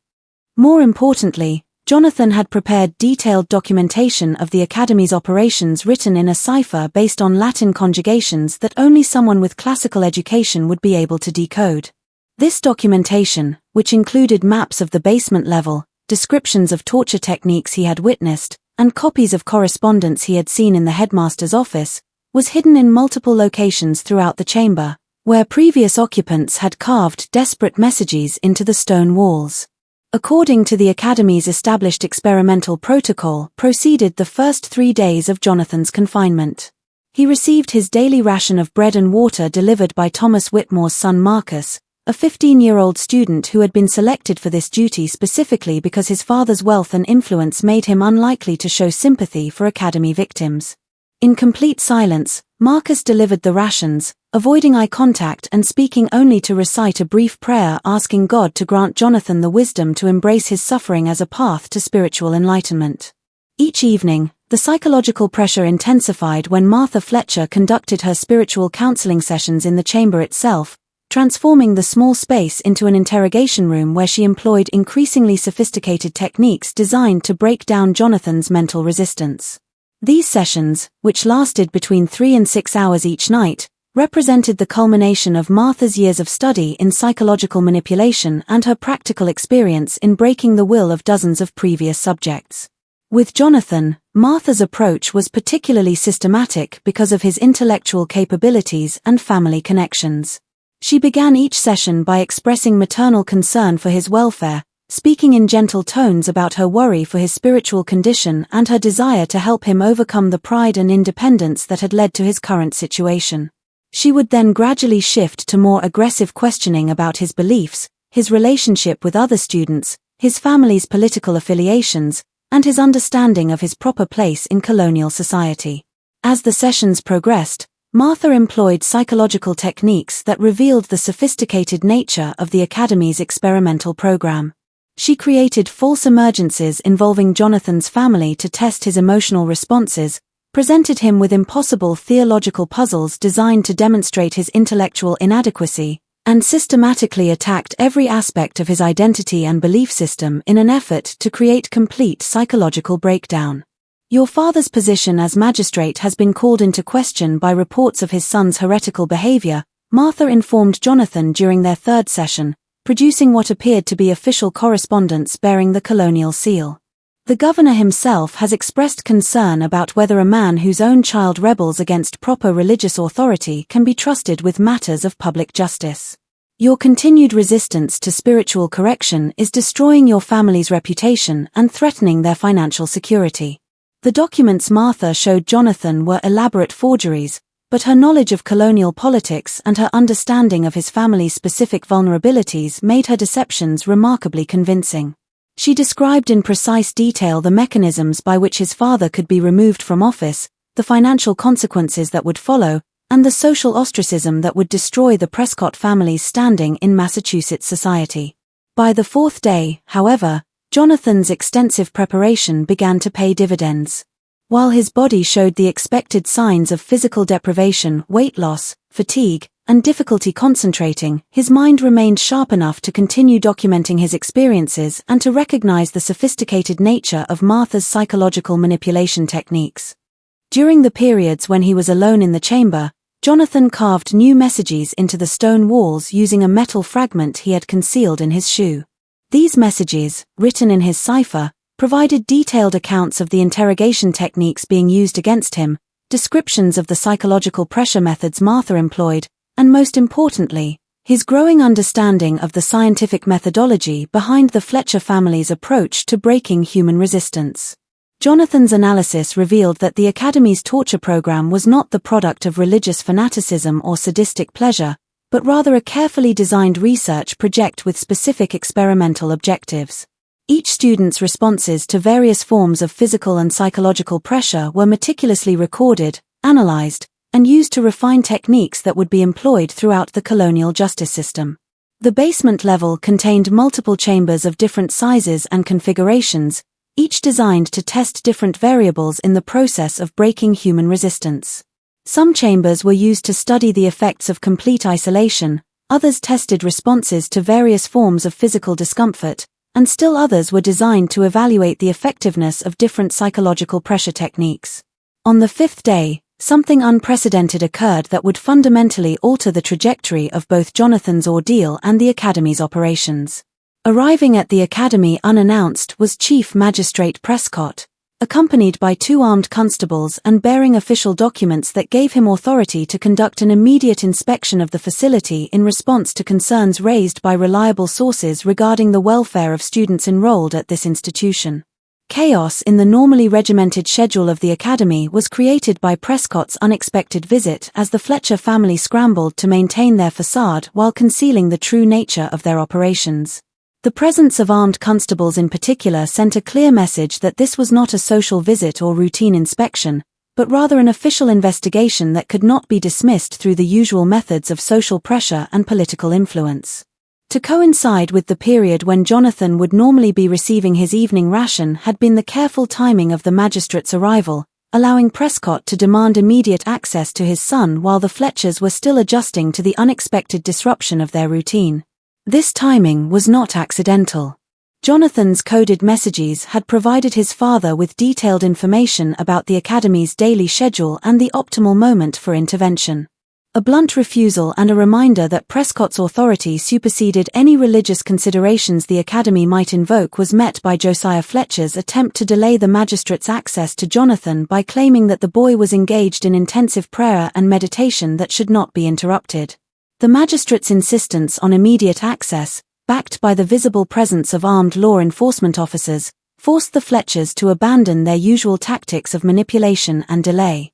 More importantly, Jonathan had prepared detailed documentation of the Academy's operations written in a cipher based on Latin conjugations that only someone with classical education would be able to decode. This documentation, which included maps of the basement level, descriptions of torture techniques he had witnessed, and copies of correspondence he had seen in the headmaster's office, was hidden in multiple locations throughout the chamber, where previous occupants had carved desperate messages into the stone walls. According to the Academy's established experimental protocol, proceeded the first 3 days of Jonathan's confinement. He received his daily ration of bread and water delivered by Thomas Whitmore's son Marcus, a 15-year-old student who had been selected for this duty specifically because his father's wealth and influence made him unlikely to show sympathy for Academy victims. In complete silence, Marcus delivered the rations, avoiding eye contact and speaking only to recite a brief prayer asking God to grant Jonathan the wisdom to embrace his suffering as a path to spiritual enlightenment. Each evening, the psychological pressure intensified when Martha Fletcher conducted her spiritual counseling sessions in the chamber itself, transforming the small space into an interrogation room where she employed increasingly sophisticated techniques designed to break down Jonathan's mental resistance. These sessions, which lasted between 3 and 6 hours each night, represented the culmination of Martha's years of study in psychological manipulation and her practical experience in breaking the will of dozens of previous subjects. With Jonathan, Martha's approach was particularly systematic because of his intellectual capabilities and family connections. She began each session by expressing maternal concern for his welfare, speaking in gentle tones about her worry for his spiritual condition and her desire to help him overcome the pride and independence that had led to his current situation. She would then gradually shift to more aggressive questioning about his beliefs, his relationship with other students, his family's political affiliations, and his understanding of his proper place in colonial society. As the sessions progressed, Martha employed psychological techniques that revealed the sophisticated nature of the Academy's experimental program. She created false emergencies involving Jonathan's family to test his emotional responses, presented him with impossible theological puzzles designed to demonstrate his intellectual inadequacy, and systematically attacked every aspect of his identity and belief system in an effort to create complete psychological breakdown. Your father's position as magistrate has been called into question by reports of his son's heretical behavior, Martha informed Jonathan during their third session, producing what appeared to be official correspondence bearing the colonial seal. The governor himself has expressed concern about whether a man whose own child rebels against proper religious authority can be trusted with matters of public justice. Your continued resistance to spiritual correction is destroying your family's reputation and threatening their financial security. The documents Martha showed Jonathan were elaborate forgeries, but her knowledge of colonial politics and her understanding of his family's specific vulnerabilities made her deceptions remarkably convincing. She described in precise detail the mechanisms by which his father could be removed from office, the financial consequences that would follow, and the social ostracism that would destroy the Prescott family's standing in Massachusetts society. By the fourth day, however, Jonathan's extensive preparation began to pay dividends. While his body showed the expected signs of physical deprivation, weight loss, fatigue, and difficulty concentrating, his mind remained sharp enough to continue documenting his experiences and to recognize the sophisticated nature of Martha's psychological manipulation techniques. During the periods when he was alone in the chamber, Jonathan carved new messages into the stone walls using a metal fragment he had concealed in his shoe. These messages, written in his cipher, provided detailed accounts of the interrogation techniques being used against him, descriptions of the psychological pressure methods Martha employed, and most importantly, his growing understanding of the scientific methodology behind the Fletcher family's approach to breaking human resistance. Jonathan's analysis revealed that the Academy's torture program was not the product of religious fanaticism or sadistic pleasure, but rather a carefully designed research project with specific experimental objectives. Each student's responses to various forms of physical and psychological pressure were meticulously recorded, analyzed, and used to refine techniques that would be employed throughout the colonial justice system. The basement level contained multiple chambers of different sizes and configurations, each designed to test different variables in the process of breaking human resistance. Some chambers were used to study the effects of complete isolation, others tested responses to various forms of physical discomfort, and still others were designed to evaluate the effectiveness of different psychological pressure techniques. On the fifth day, something unprecedented occurred that would fundamentally alter the trajectory of both Jonathan's ordeal and the Academy's operations. Arriving at the Academy unannounced was Chief Magistrate Prescott, accompanied by 2 armed constables and bearing official documents that gave him authority to conduct an immediate inspection of the facility in response to concerns raised by reliable sources regarding the welfare of students enrolled at this institution. Chaos in the normally regimented schedule of the Academy was created by Prescott's unexpected visit as the Fletcher family scrambled to maintain their facade while concealing the true nature of their operations. The presence of armed constables in particular sent a clear message that this was not a social visit or routine inspection, but rather an official investigation that could not be dismissed through the usual methods of social pressure and political influence. To coincide with the period when Jonathan would normally be receiving his evening ration had been the careful timing of the magistrate's arrival, allowing Prescott to demand immediate access to his son while the Fletchers were still adjusting to the unexpected disruption of their routine. This timing was not accidental. Jonathan's coded messages had provided his father with detailed information about the Academy's daily schedule and the optimal moment for intervention. A blunt refusal and a reminder that Prescott's authority superseded any religious considerations the Academy might invoke was met by Josiah Fletcher's attempt to delay the magistrate's access to Jonathan by claiming that the boy was engaged in intensive prayer and meditation that should not be interrupted. The magistrate's insistence on immediate access, backed by the visible presence of armed law enforcement officers, forced the Fletchers to abandon their usual tactics of manipulation and delay.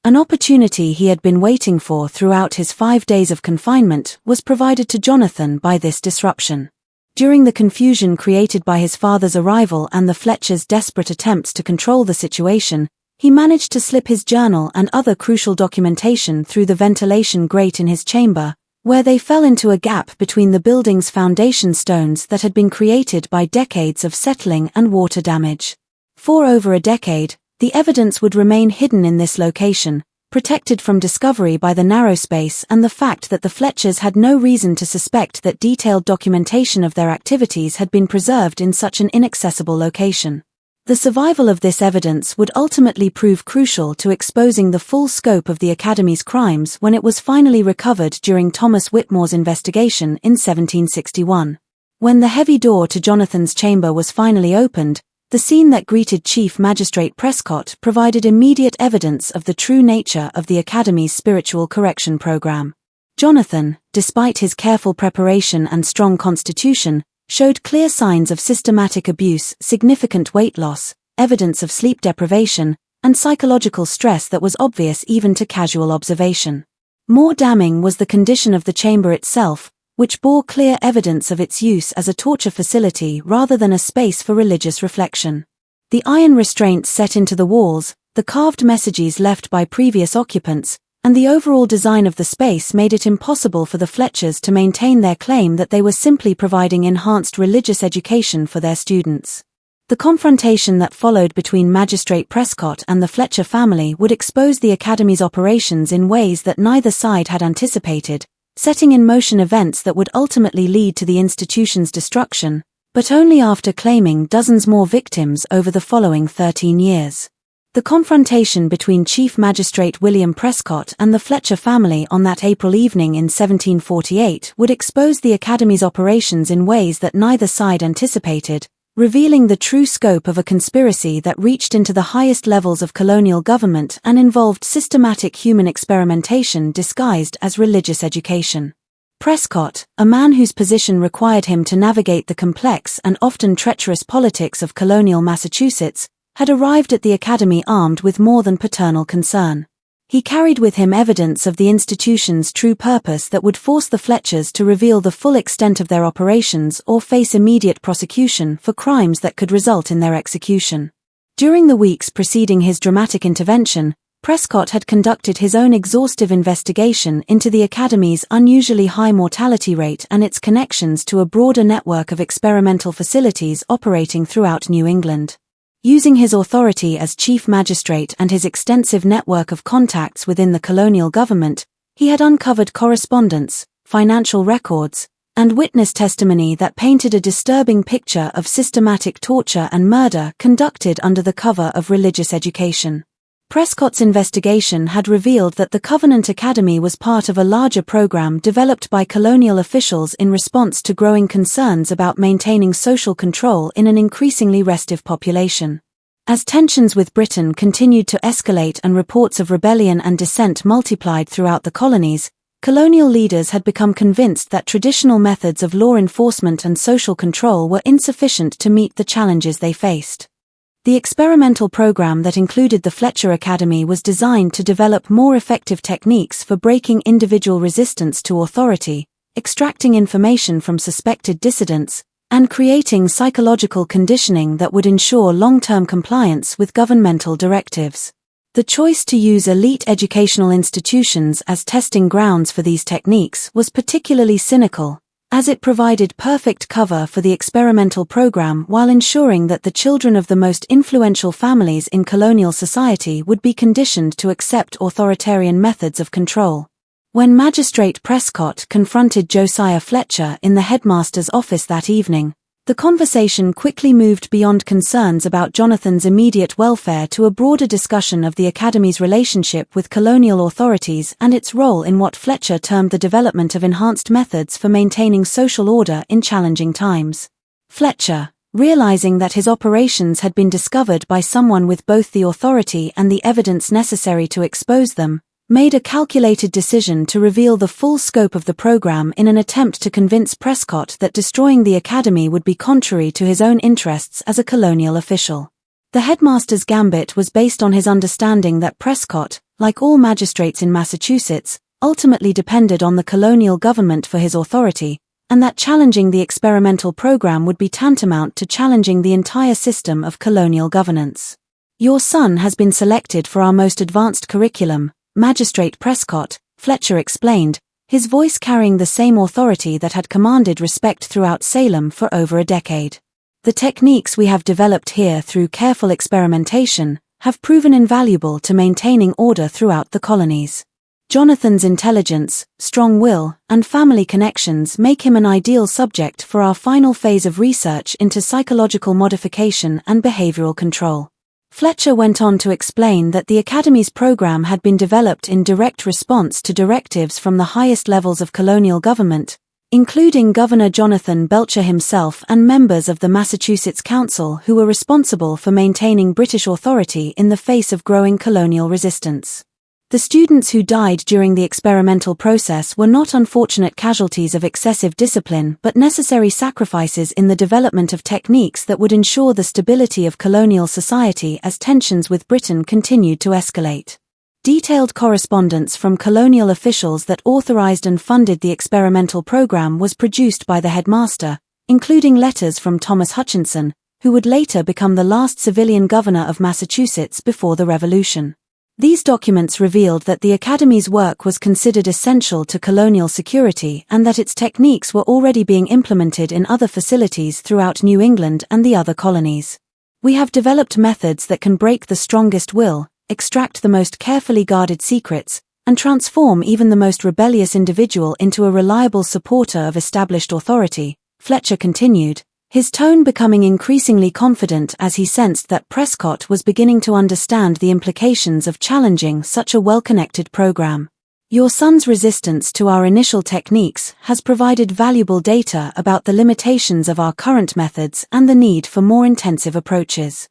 An opportunity he had been waiting for throughout his 5 days of confinement was provided to Jonathan by this disruption. During the confusion created by his father's arrival and the Fletchers' desperate attempts to control the situation, he managed to slip his journal and other crucial documentation through the ventilation grate in his chamber, where they fell into a gap between the building's foundation stones that had been created by decades of settling and water damage. For over a decade, the evidence would remain hidden in this location, protected from discovery by the narrow space and the fact that the Fletchers had no reason to suspect that detailed documentation of their activities had been preserved in such an inaccessible location. The survival of this evidence would ultimately prove crucial to exposing the full scope of the Academy's crimes when it was finally recovered during Thomas Whitmore's investigation in 1761. When the heavy door to Jonathan's chamber was finally opened, the scene that greeted Chief Magistrate Prescott provided immediate evidence of the true nature of the Academy's spiritual correction program. Jonathan, despite his careful preparation and strong constitution, showed clear signs of systematic abuse, significant weight loss, evidence of sleep deprivation, and psychological stress that was obvious even to casual observation. More damning was the condition of the chamber itself, which bore clear evidence of its use as a torture facility rather than a space for religious reflection. The iron restraints set into the walls, the carved messages left by previous occupants, and the overall design of the space made it impossible for the Fletchers to maintain their claim that they were simply providing enhanced religious education for their students. The confrontation that followed between Magistrate Prescott and the Fletcher family would expose the Academy's operations in ways that neither side had anticipated, setting in motion events that would ultimately lead to the institution's destruction, but only after claiming dozens more victims over the following 13 years. The confrontation between Chief Magistrate William Prescott and the Fletcher family on that April evening in 1748 would expose the Academy's operations in ways that neither side anticipated, revealing the true scope of a conspiracy that reached into the highest levels of colonial government and involved systematic human experimentation disguised as religious education. Prescott, a man whose position required him to navigate the complex and often treacherous politics of colonial Massachusetts, had arrived at the academy armed with more than paternal concern. He carried with him evidence of the institution's true purpose that would force the Fletchers to reveal the full extent of their operations or face immediate prosecution for crimes that could result in their execution. During the weeks preceding his dramatic intervention, Prescott had conducted his own exhaustive investigation into the Academy's unusually high mortality rate and its connections to a broader network of experimental facilities operating throughout New England. Using his authority as chief magistrate and his extensive network of contacts within the colonial government, he had uncovered correspondence, financial records, and witness testimony that painted a disturbing picture of systematic torture and murder conducted under the cover of religious education. Prescott's investigation had revealed that the Covenant Academy was part of a larger program developed by colonial officials in response to growing concerns about maintaining social control in an increasingly restive population. As tensions with Britain continued to escalate and reports of rebellion and dissent multiplied throughout the colonies, colonial leaders had become convinced that traditional methods of law enforcement and social control were insufficient to meet the challenges they faced. The experimental program that included the Fletcher Academy was designed to develop more effective techniques for breaking individual resistance to authority, extracting information from suspected dissidents, and creating psychological conditioning that would ensure long-term compliance with governmental directives. The choice to use elite educational institutions as testing grounds for these techniques was particularly cynical, as it provided perfect cover for the experimental program while ensuring that the children of the most influential families in colonial society would be conditioned to accept authoritarian methods of control. When Magistrate Prescott confronted Josiah Fletcher in the headmaster's office that evening, the conversation quickly moved beyond concerns about Jonathan's immediate welfare to a broader discussion of the Academy's relationship with colonial authorities and its role in what Fletcher termed the development of enhanced methods for maintaining social order in challenging times. Fletcher, realizing that his operations had been discovered by someone with both the authority and the evidence necessary to expose them, made a calculated decision to reveal the full scope of the program in an attempt to convince Prescott that destroying the Academy would be contrary to his own interests as a colonial official. The headmaster's gambit was based on his understanding that Prescott, like all magistrates in Massachusetts, ultimately depended on the colonial government for his authority, and that challenging the experimental program would be tantamount to challenging the entire system of colonial governance. "Your son has been selected for our most advanced curriculum, Magistrate Prescott," Fletcher explained, his voice carrying the same authority that had commanded respect throughout Salem for over a decade. "The techniques we have developed here through careful experimentation have proven invaluable to maintaining order throughout the colonies. Jonathan's intelligence, strong will, and family connections make him an ideal subject for our final phase of research into psychological modification and behavioral control." Fletcher went on to explain that the Academy's program had been developed in direct response to directives from the highest levels of colonial government, including Governor Jonathan Belcher himself and members of the Massachusetts Council who were responsible for maintaining British authority in the face of growing colonial resistance. The students who died during the experimental process were not unfortunate casualties of excessive discipline but necessary sacrifices in the development of techniques that would ensure the stability of colonial society as tensions with Britain continued to escalate. Detailed correspondence from colonial officials that authorized and funded the experimental program was produced by the headmaster, including letters from Thomas Hutchinson, who would later become the last civilian governor of Massachusetts before the Revolution. These documents revealed that the Academy's work was considered essential to colonial security and that its techniques were already being implemented in other facilities throughout New England and the other colonies. "We have developed methods that can break the strongest will, extract the most carefully guarded secrets, and transform even the most rebellious individual into a reliable supporter of established authority," Fletcher continued, his tone becoming increasingly confident as he sensed that Prescott was beginning to understand the implications of challenging such a well-connected program. "Your son's resistance to our initial techniques has provided valuable data about the limitations of our current methods and the need for more intensive approaches."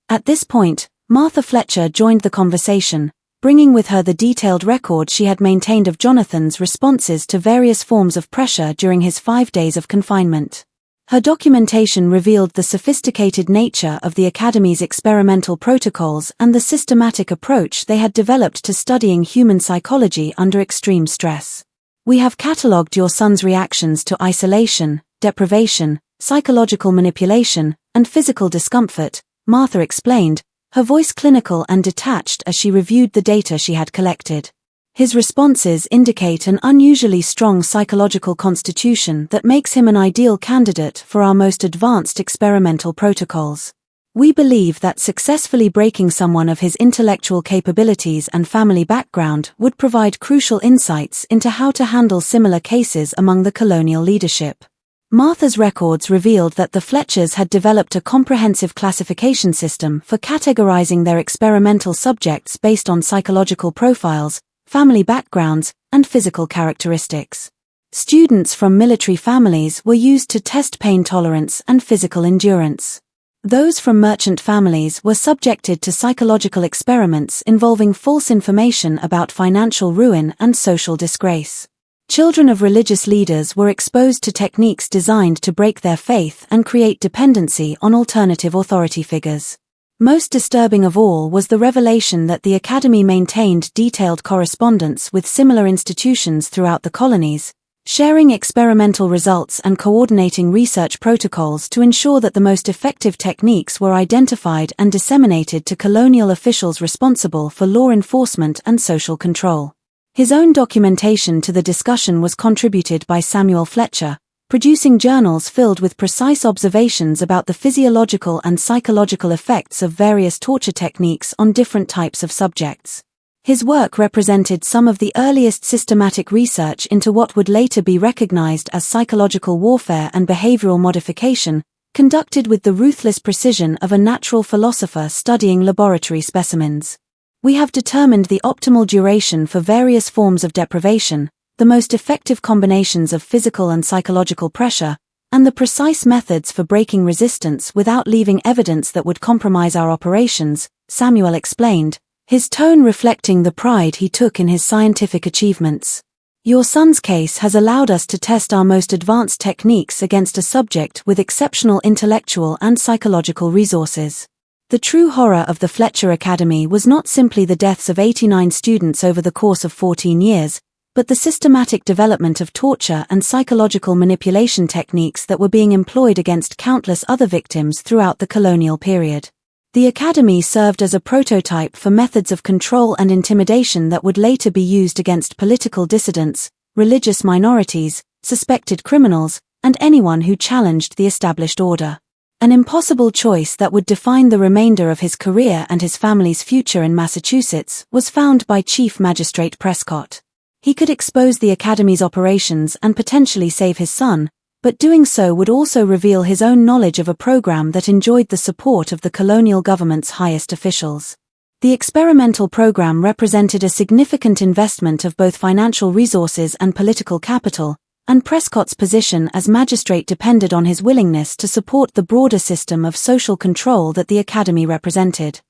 At this point, Martha Fletcher joined the conversation, bringing with her the detailed record she had maintained of Jonathan's responses to various forms of pressure during his 5 days of confinement. Her documentation revealed the sophisticated nature of the Academy's experimental protocols and the systematic approach they had developed to studying human psychology under extreme stress. "We have catalogued your son's reactions to isolation, deprivation, psychological manipulation, and physical discomfort," Martha explained, her voice clinical and detached as she reviewed the data she had collected. "His responses indicate an unusually strong psychological constitution that makes him an ideal candidate for our most advanced experimental protocols. We believe that successfully breaking someone of his intellectual capabilities and family background would provide crucial insights into how to handle similar cases among the colonial leadership." Martha's records revealed that the Fletchers had developed a comprehensive classification system for categorizing their experimental subjects based on psychological profiles, family backgrounds, and physical characteristics. Students from military families were used to test pain tolerance and physical endurance. Those from merchant families were subjected to psychological experiments involving false information about financial ruin and social disgrace. Children of religious leaders were exposed to techniques designed to break their faith and create dependency on alternative authority figures. Most disturbing of all was the revelation that the Academy maintained detailed correspondence with similar institutions throughout the colonies, sharing experimental results and coordinating research protocols to ensure that the most effective techniques were identified and disseminated to colonial officials responsible for law enforcement and social control. His own documentation to the discussion was contributed by Samuel Fletcher, producing journals filled with precise observations about the physiological and psychological effects of various torture techniques on different types of subjects. His work represented some of the earliest systematic research into what would later be recognized as psychological warfare and behavioral modification, conducted with the ruthless precision of a natural philosopher studying laboratory specimens. "We have determined the optimal duration for various forms of deprivation, the most effective combinations of physical and psychological pressure, and the precise methods for breaking resistance without leaving evidence that would compromise our operations," Samuel explained, his tone reflecting the pride he took in his scientific achievements. "Your son's case has allowed us to test our most advanced techniques against a subject with exceptional intellectual and psychological resources." The true horror of the Fletcher Academy was not simply the deaths of 89 students over the course of 14 years, but the systematic development of torture and psychological manipulation techniques that were being employed against countless other victims throughout the colonial period. The Academy served as a prototype for methods of control and intimidation that would later be used against political dissidents, religious minorities, suspected criminals, and anyone who challenged the established order. An impossible choice that would define the remainder of his career and his family's future in Massachusetts was found by Chief Magistrate Prescott. He could expose the Academy's operations and potentially save his son, but doing so would also reveal his own knowledge of a program that enjoyed the support of the colonial government's highest officials. The experimental program represented a significant investment of both financial resources and political capital, and Prescott's position as magistrate depended on his willingness to support the broader system of social control that the Academy represented.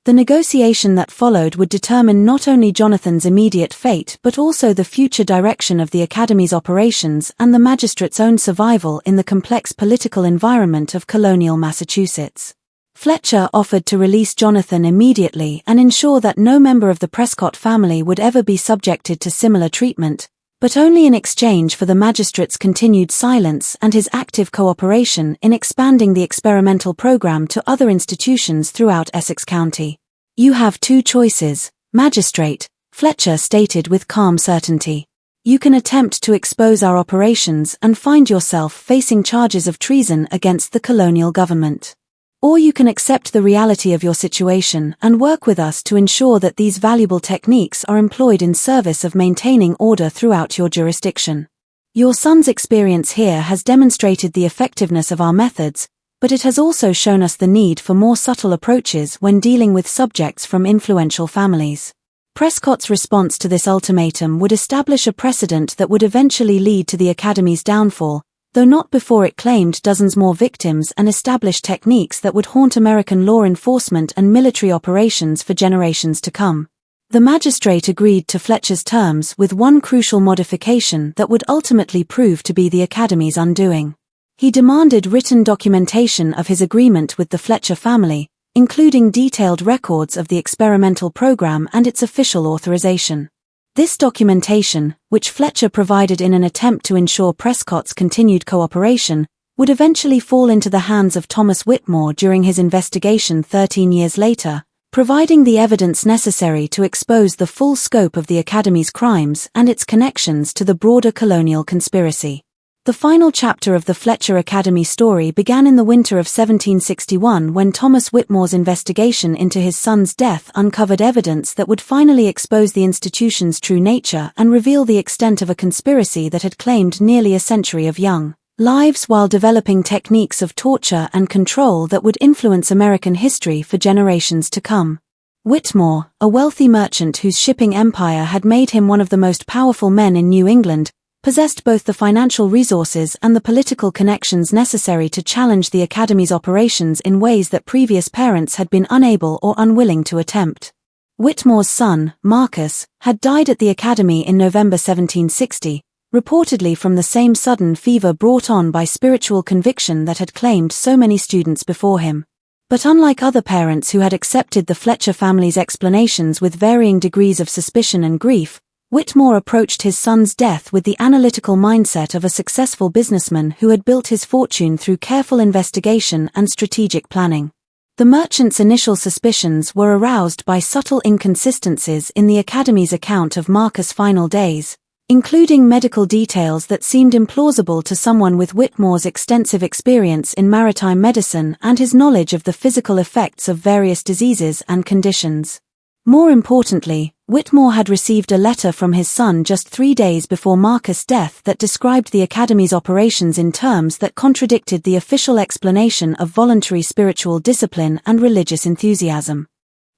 The negotiation that followed would determine not only Jonathan's immediate fate but also the future direction of the Academy's operations and the magistrate's own survival in the complex political environment of colonial Massachusetts. Fletcher offered to release Jonathan immediately and ensure that no member of the Prescott family would ever be subjected to similar treatment, but only in exchange for the magistrate's continued silence and his active cooperation in expanding the experimental program to other institutions throughout Essex County. "You have two choices, Magistrate," Fletcher stated with calm certainty. "You can attempt to expose our operations and find yourself facing charges of treason against the colonial government. Or you can accept the reality of your situation and work with us to ensure that these valuable techniques are employed in service of maintaining order throughout your jurisdiction. Your son's experience here has demonstrated the effectiveness of our methods, but it has also shown us the need for more subtle approaches when dealing with subjects from influential families." Prescott's response to this ultimatum would establish a precedent that would eventually lead to the Academy's downfall, though not before it claimed dozens more victims and established techniques that would haunt American law enforcement and military operations for generations to come. The magistrate agreed to Fletcher's terms with one crucial modification that would ultimately prove to be the Academy's undoing. He demanded written documentation of his agreement with the Fletcher family, including detailed records of the experimental program and its official authorization. This documentation, which Fletcher provided in an attempt to ensure Prescott's continued cooperation, would eventually fall into the hands of Thomas Whitmore during his investigation 13 years later, providing the evidence necessary to expose the full scope of the Academy's crimes and its connections to the broader colonial conspiracy. The final chapter of the Fletcher Academy story began in the winter of 1761 when Thomas Whitmore's investigation into his son's death uncovered evidence that would finally expose the institution's true nature and reveal the extent of a conspiracy that had claimed nearly a century of young lives while developing techniques of torture and control that would influence American history for generations to come. Whitmore, a wealthy merchant whose shipping empire had made him one of the most powerful men in New England, possessed both the financial resources and the political connections necessary to challenge the Academy's operations in ways that previous parents had been unable or unwilling to attempt. Whitmore's son, Marcus, had died at the Academy in November 1760, reportedly from the same sudden fever brought on by spiritual conviction that had claimed so many students before him. But unlike other parents who had accepted the Fletcher family's explanations with varying degrees of suspicion and grief, Whitmore approached his son's death with the analytical mindset of a successful businessman who had built his fortune through careful investigation and strategic planning. The merchant's initial suspicions were aroused by subtle inconsistencies in the Academy's account of Marcus' final days, including medical details that seemed implausible to someone with Whitmore's extensive experience in maritime medicine and his knowledge of the physical effects of various diseases and conditions. More importantly, Whitmore had received a letter from his son just 3 days before Marcus' death that described the Academy's operations in terms that contradicted the official explanation of voluntary spiritual discipline and religious enthusiasm.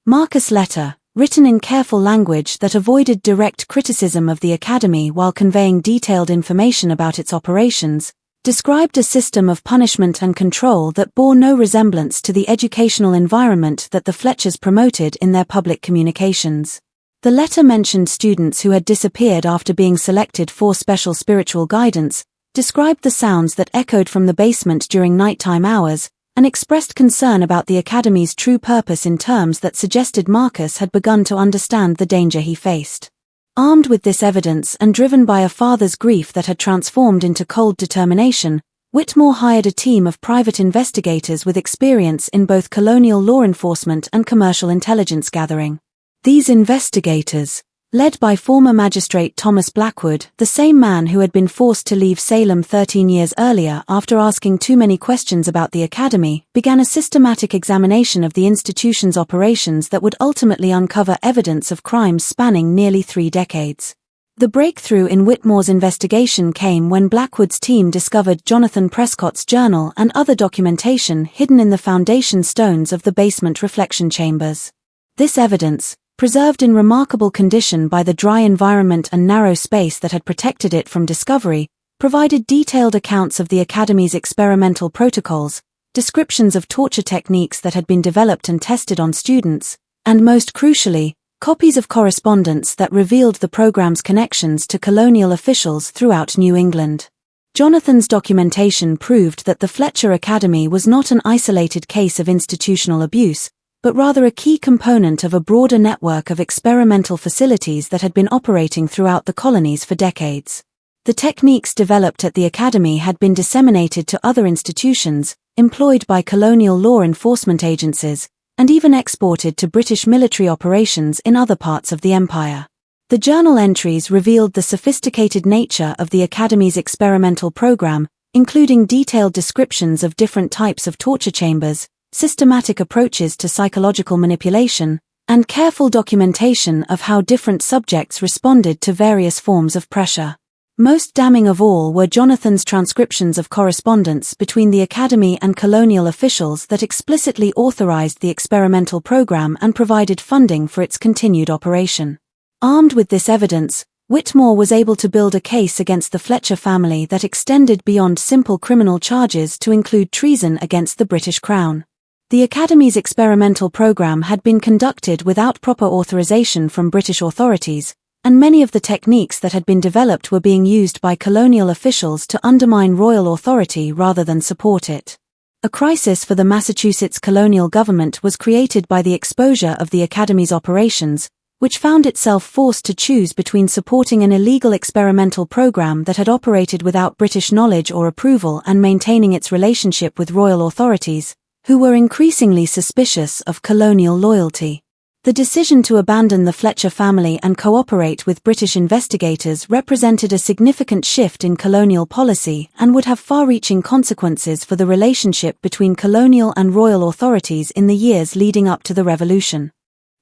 Marcus' letter, written in careful language that avoided direct criticism of the Academy while conveying detailed information about its operations, described a system of punishment and control that bore no resemblance to the educational environment that the Fletchers promoted in their public communications. The letter mentioned students who had disappeared after being selected for special spiritual guidance, described the sounds that echoed from the basement during nighttime hours, and expressed concern about the Academy's true purpose in terms that suggested Marcus had begun to understand the danger he faced. Armed with this evidence and driven by a father's grief that had transformed into cold determination, Whitmore hired a team of private investigators with experience in both colonial law enforcement and commercial intelligence gathering. These investigators, led by former magistrate Thomas Blackwood, the same man who had been forced to leave Salem 13 years earlier after asking too many questions about the Academy, began a systematic examination of the institution's operations that would ultimately uncover evidence of crimes spanning nearly 3 decades. The breakthrough in Whitmore's investigation came when Blackwood's team discovered Jonathan Prescott's journal and other documentation hidden in the foundation stones of the basement reflection chambers. This evidence, preserved in remarkable condition by the dry environment and narrow space that had protected it from discovery, provided detailed accounts of the Academy's experimental protocols, descriptions of torture techniques that had been developed and tested on students, and most crucially, copies of correspondence that revealed the program's connections to colonial officials throughout New England. Jonathan's documentation proved that the Fletcher Academy was not an isolated case of institutional abuse, but rather a key component of a broader network of experimental facilities that had been operating throughout the colonies for decades. The techniques developed at the Academy had been disseminated to other institutions, employed by colonial law enforcement agencies, and even exported to British military operations in other parts of the empire. The journal entries revealed the sophisticated nature of the Academy's experimental program, including detailed descriptions of different types of torture chambers, systematic approaches to psychological manipulation, and careful documentation of how different subjects responded to various forms of pressure. Most damning of all were Jonathan's transcriptions of correspondence between the Academy and colonial officials that explicitly authorized the experimental program and provided funding for its continued operation. Armed with this evidence, Whitmore was able to build a case against the Fletcher family that extended beyond simple criminal charges to include treason against the British Crown. The Academy's experimental program had been conducted without proper authorization from British authorities, and many of the techniques that had been developed were being used by colonial officials to undermine royal authority rather than support it. A crisis for the Massachusetts colonial government was created by the exposure of the Academy's operations, which found itself forced to choose between supporting an illegal experimental program that had operated without British knowledge or approval and maintaining its relationship with royal authorities, who were increasingly suspicious of colonial loyalty. The decision to abandon the Fletcher family and cooperate with British investigators represented a significant shift in colonial policy and would have far-reaching consequences for the relationship between colonial and royal authorities in the years leading up to the Revolution.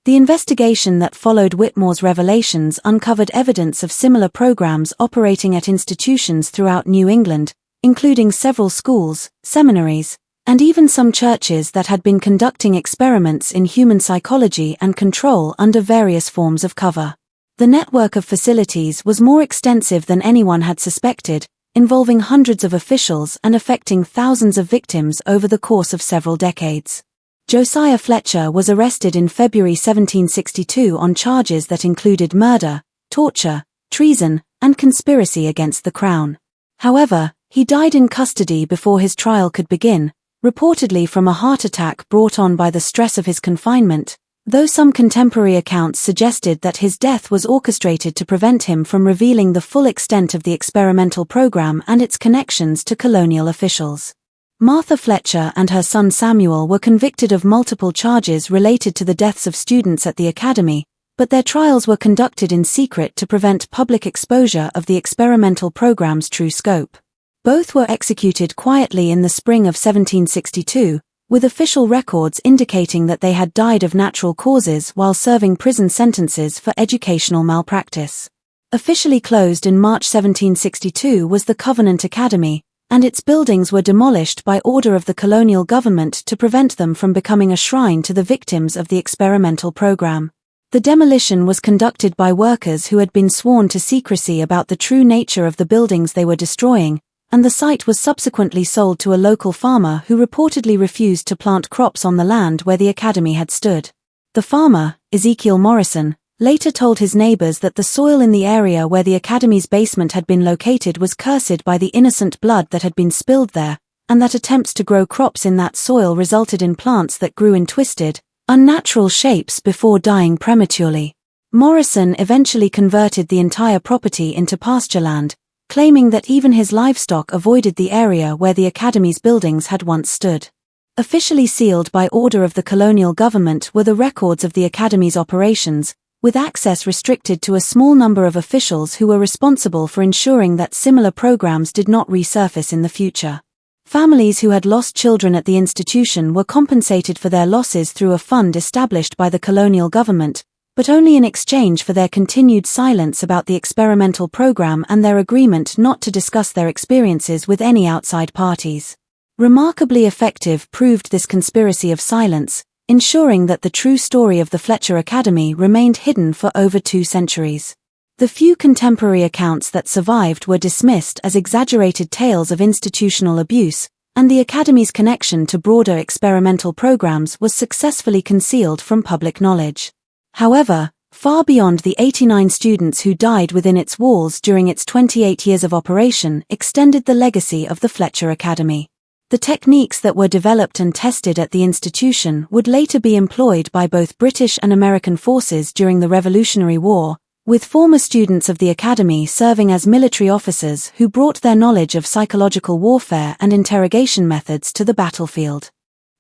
The investigation that followed Whitmore's revelations uncovered evidence of similar programs operating at institutions throughout New England, including several schools, seminaries, and even some churches that had been conducting experiments in human psychology and control under various forms of cover. The network of facilities was more extensive than anyone had suspected, involving hundreds of officials and affecting thousands of victims over the course of several decades. Josiah Fletcher was arrested in February 1762 on charges that included murder, torture, treason, and conspiracy against the crown. However, he died in custody before his trial could begin, reportedly from a heart attack brought on by the stress of his confinement, though some contemporary accounts suggested that his death was orchestrated to prevent him from revealing the full extent of the experimental program and its connections to colonial officials. Martha Fletcher and her son Samuel were convicted of multiple charges related to the deaths of students at the Academy, but their trials were conducted in secret to prevent public exposure of the experimental program's true scope. Both were executed quietly in the spring of 1762, with official records indicating that they had died of natural causes while serving prison sentences for educational malpractice. Officially closed in March 1762 was the Covenant Academy, and its buildings were demolished by order of the colonial government to prevent them from becoming a shrine to the victims of the experimental program. The demolition was conducted by workers who had been sworn to secrecy about the true nature of the buildings they were destroying, and the site was subsequently sold to a local farmer who reportedly refused to plant crops on the land where the Academy had stood. The farmer, Ezekiel Morrison, later told his neighbors that the soil in the area where the Academy's basement had been located was cursed by the innocent blood that had been spilled there, and that attempts to grow crops in that soil resulted in plants that grew in twisted, unnatural shapes before dying prematurely. Morrison eventually converted the entire property into pastureland, claiming that even his livestock avoided the area where the Academy's buildings had once stood. Officially sealed by order of the colonial government were the records of the Academy's operations, with access restricted to a small number of officials who were responsible for ensuring that similar programs did not resurface in the future. Families who had lost children at the institution were compensated for their losses through a fund established by the colonial government, but only in exchange for their continued silence about the experimental program and their agreement not to discuss their experiences with any outside parties. Remarkably effective proved this conspiracy of silence, ensuring that the true story of the Fletcher Academy remained hidden for over 2 centuries. The few contemporary accounts that survived were dismissed as exaggerated tales of institutional abuse, and the Academy's connection to broader experimental programs was successfully concealed from public knowledge. However, far beyond the 89 students who died within its walls during its 28 years of operation extended the legacy of the Fletcher Academy. The techniques that were developed and tested at the institution would later be employed by both British and American forces during the Revolutionary War, with former students of the Academy serving as military officers who brought their knowledge of psychological warfare and interrogation methods to the battlefield.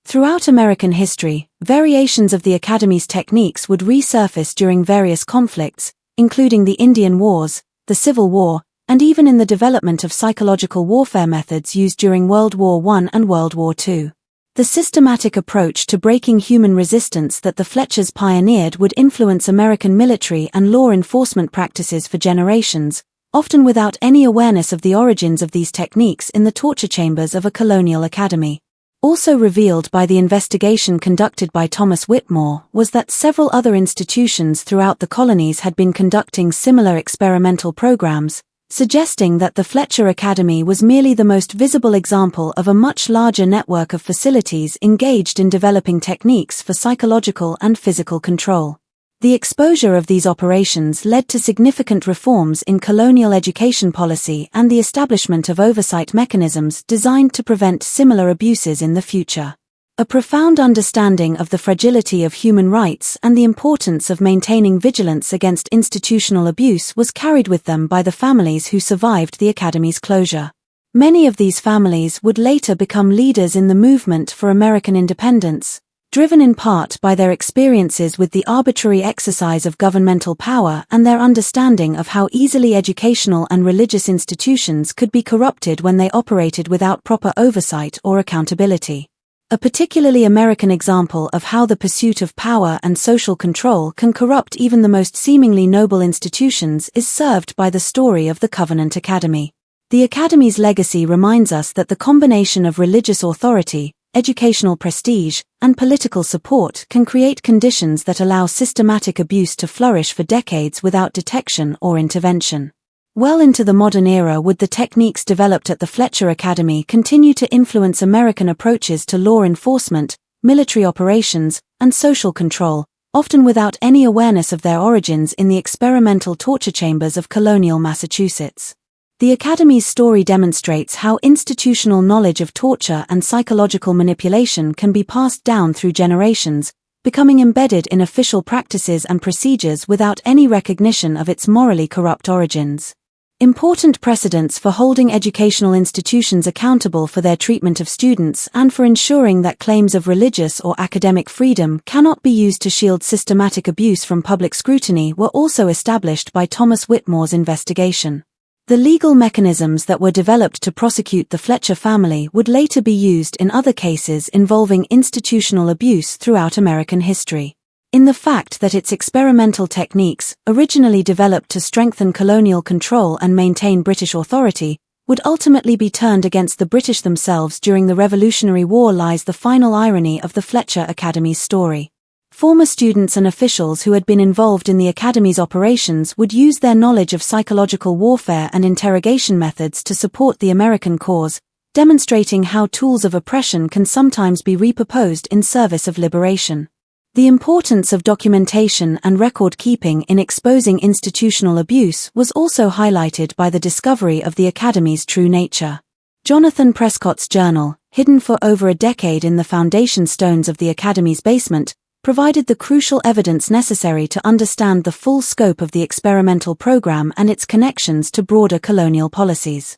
Throughout American history, variations of the Academy's techniques would resurface during various conflicts, including the Indian Wars, the Civil War, and even in the development of psychological warfare methods used during World War I and World War II. The systematic approach to breaking human resistance that the Fletchers pioneered would influence American military and law enforcement practices for generations, often without any awareness of the origins of these techniques in the torture chambers of a colonial academy. Also revealed by the investigation conducted by Thomas Whitmore was that several other institutions throughout the colonies had been conducting similar experimental programs, suggesting that the Fletcher Academy was merely the most visible example of a much larger network of facilities engaged in developing techniques for psychological and physical control. The exposure of these operations led to significant reforms in colonial education policy and the establishment of oversight mechanisms designed to prevent similar abuses in the future. A profound understanding of the fragility of human rights and the importance of maintaining vigilance against institutional abuse was carried with them by the families who survived the Academy's closure. Many of these families would later become leaders in the movement for American independence, driven in part by their experiences with the arbitrary exercise of governmental power and their understanding of how easily educational and religious institutions could be corrupted when they operated without proper oversight or accountability. A particularly American example of how the pursuit of power and social control can corrupt even the most seemingly noble institutions is served by the story of the Covenant Academy. The Academy's legacy reminds us that the combination of religious authority, educational prestige, and political support can create conditions that allow systematic abuse to flourish for decades without detection or intervention. Well into the modern era would the techniques developed at the Fletcher Academy continue to influence American approaches to law enforcement, military operations, and social control, often without any awareness of their origins in the experimental torture chambers of colonial Massachusetts. The Academy's story demonstrates how institutional knowledge of torture and psychological manipulation can be passed down through generations, becoming embedded in official practices and procedures without any recognition of its morally corrupt origins. Important precedents for holding educational institutions accountable for their treatment of students and for ensuring that claims of religious or academic freedom cannot be used to shield systematic abuse from public scrutiny were also established by Thomas Whitmore's investigation. The legal mechanisms that were developed to prosecute the Fletcher family would later be used in other cases involving institutional abuse throughout American history. In the fact that its experimental techniques, originally developed to strengthen colonial control and maintain British authority, would ultimately be turned against the British themselves during the Revolutionary War lies the final irony of the Fletcher Academy's story. Former students and officials who had been involved in the Academy's operations would use their knowledge of psychological warfare and interrogation methods to support the American cause, demonstrating how tools of oppression can sometimes be repurposed in service of liberation. The importance of documentation and record-keeping in exposing institutional abuse was also highlighted by the discovery of the Academy's true nature. Jonathan Prescott's journal, hidden for over a decade in the foundation stones of the Academy's basement, provided the crucial evidence necessary to understand the full scope of the experimental program and its connections to broader colonial policies.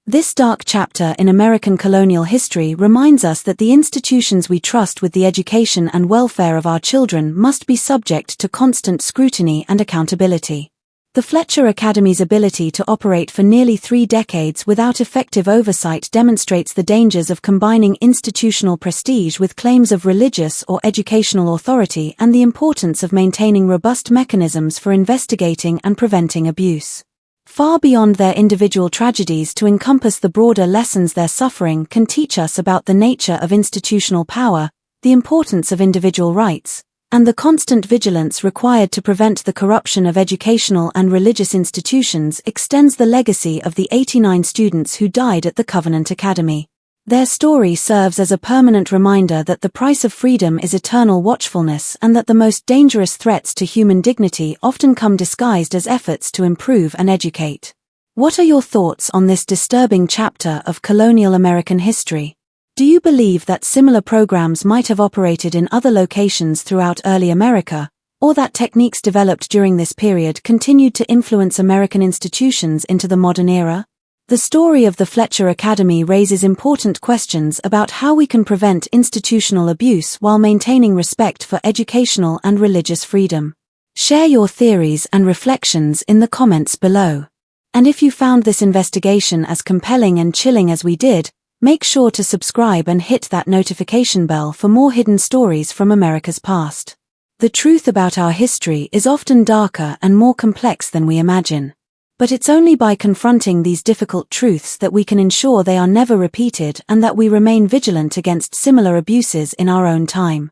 This dark chapter in American colonial history reminds us that the institutions we trust with the education and welfare of our children must be subject to constant scrutiny and accountability. The Fletcher Academy's ability to operate for nearly 3 decades without effective oversight demonstrates the dangers of combining institutional prestige with claims of religious or educational authority and the importance of maintaining robust mechanisms for investigating and preventing abuse. Far beyond their individual tragedies to encompass the broader lessons their suffering can teach us about the nature of institutional power, the importance of individual rights, and the constant vigilance required to prevent the corruption of educational and religious institutions extends the legacy of the 89 students who died at the Covenant Academy. Their story serves as a permanent reminder that the price of freedom is eternal watchfulness and that the most dangerous threats to human dignity often come disguised as efforts to improve and educate. What are your thoughts on this disturbing chapter of colonial American history? Do you believe that similar programs might have operated in other locations throughout early America, or that techniques developed during this period continued to influence American institutions into the modern era? The story of the Fletcher Academy raises important questions about how we can prevent institutional abuse while maintaining respect for educational and religious freedom. Share your theories and reflections in the comments below. And if you found this investigation as compelling and chilling as we did, make sure to subscribe and hit that notification bell for more hidden stories from America's past. The truth about our history is often darker and more complex than we imagine. But it's only by confronting these difficult truths that we can ensure they are never repeated and that we remain vigilant against similar abuses in our own time.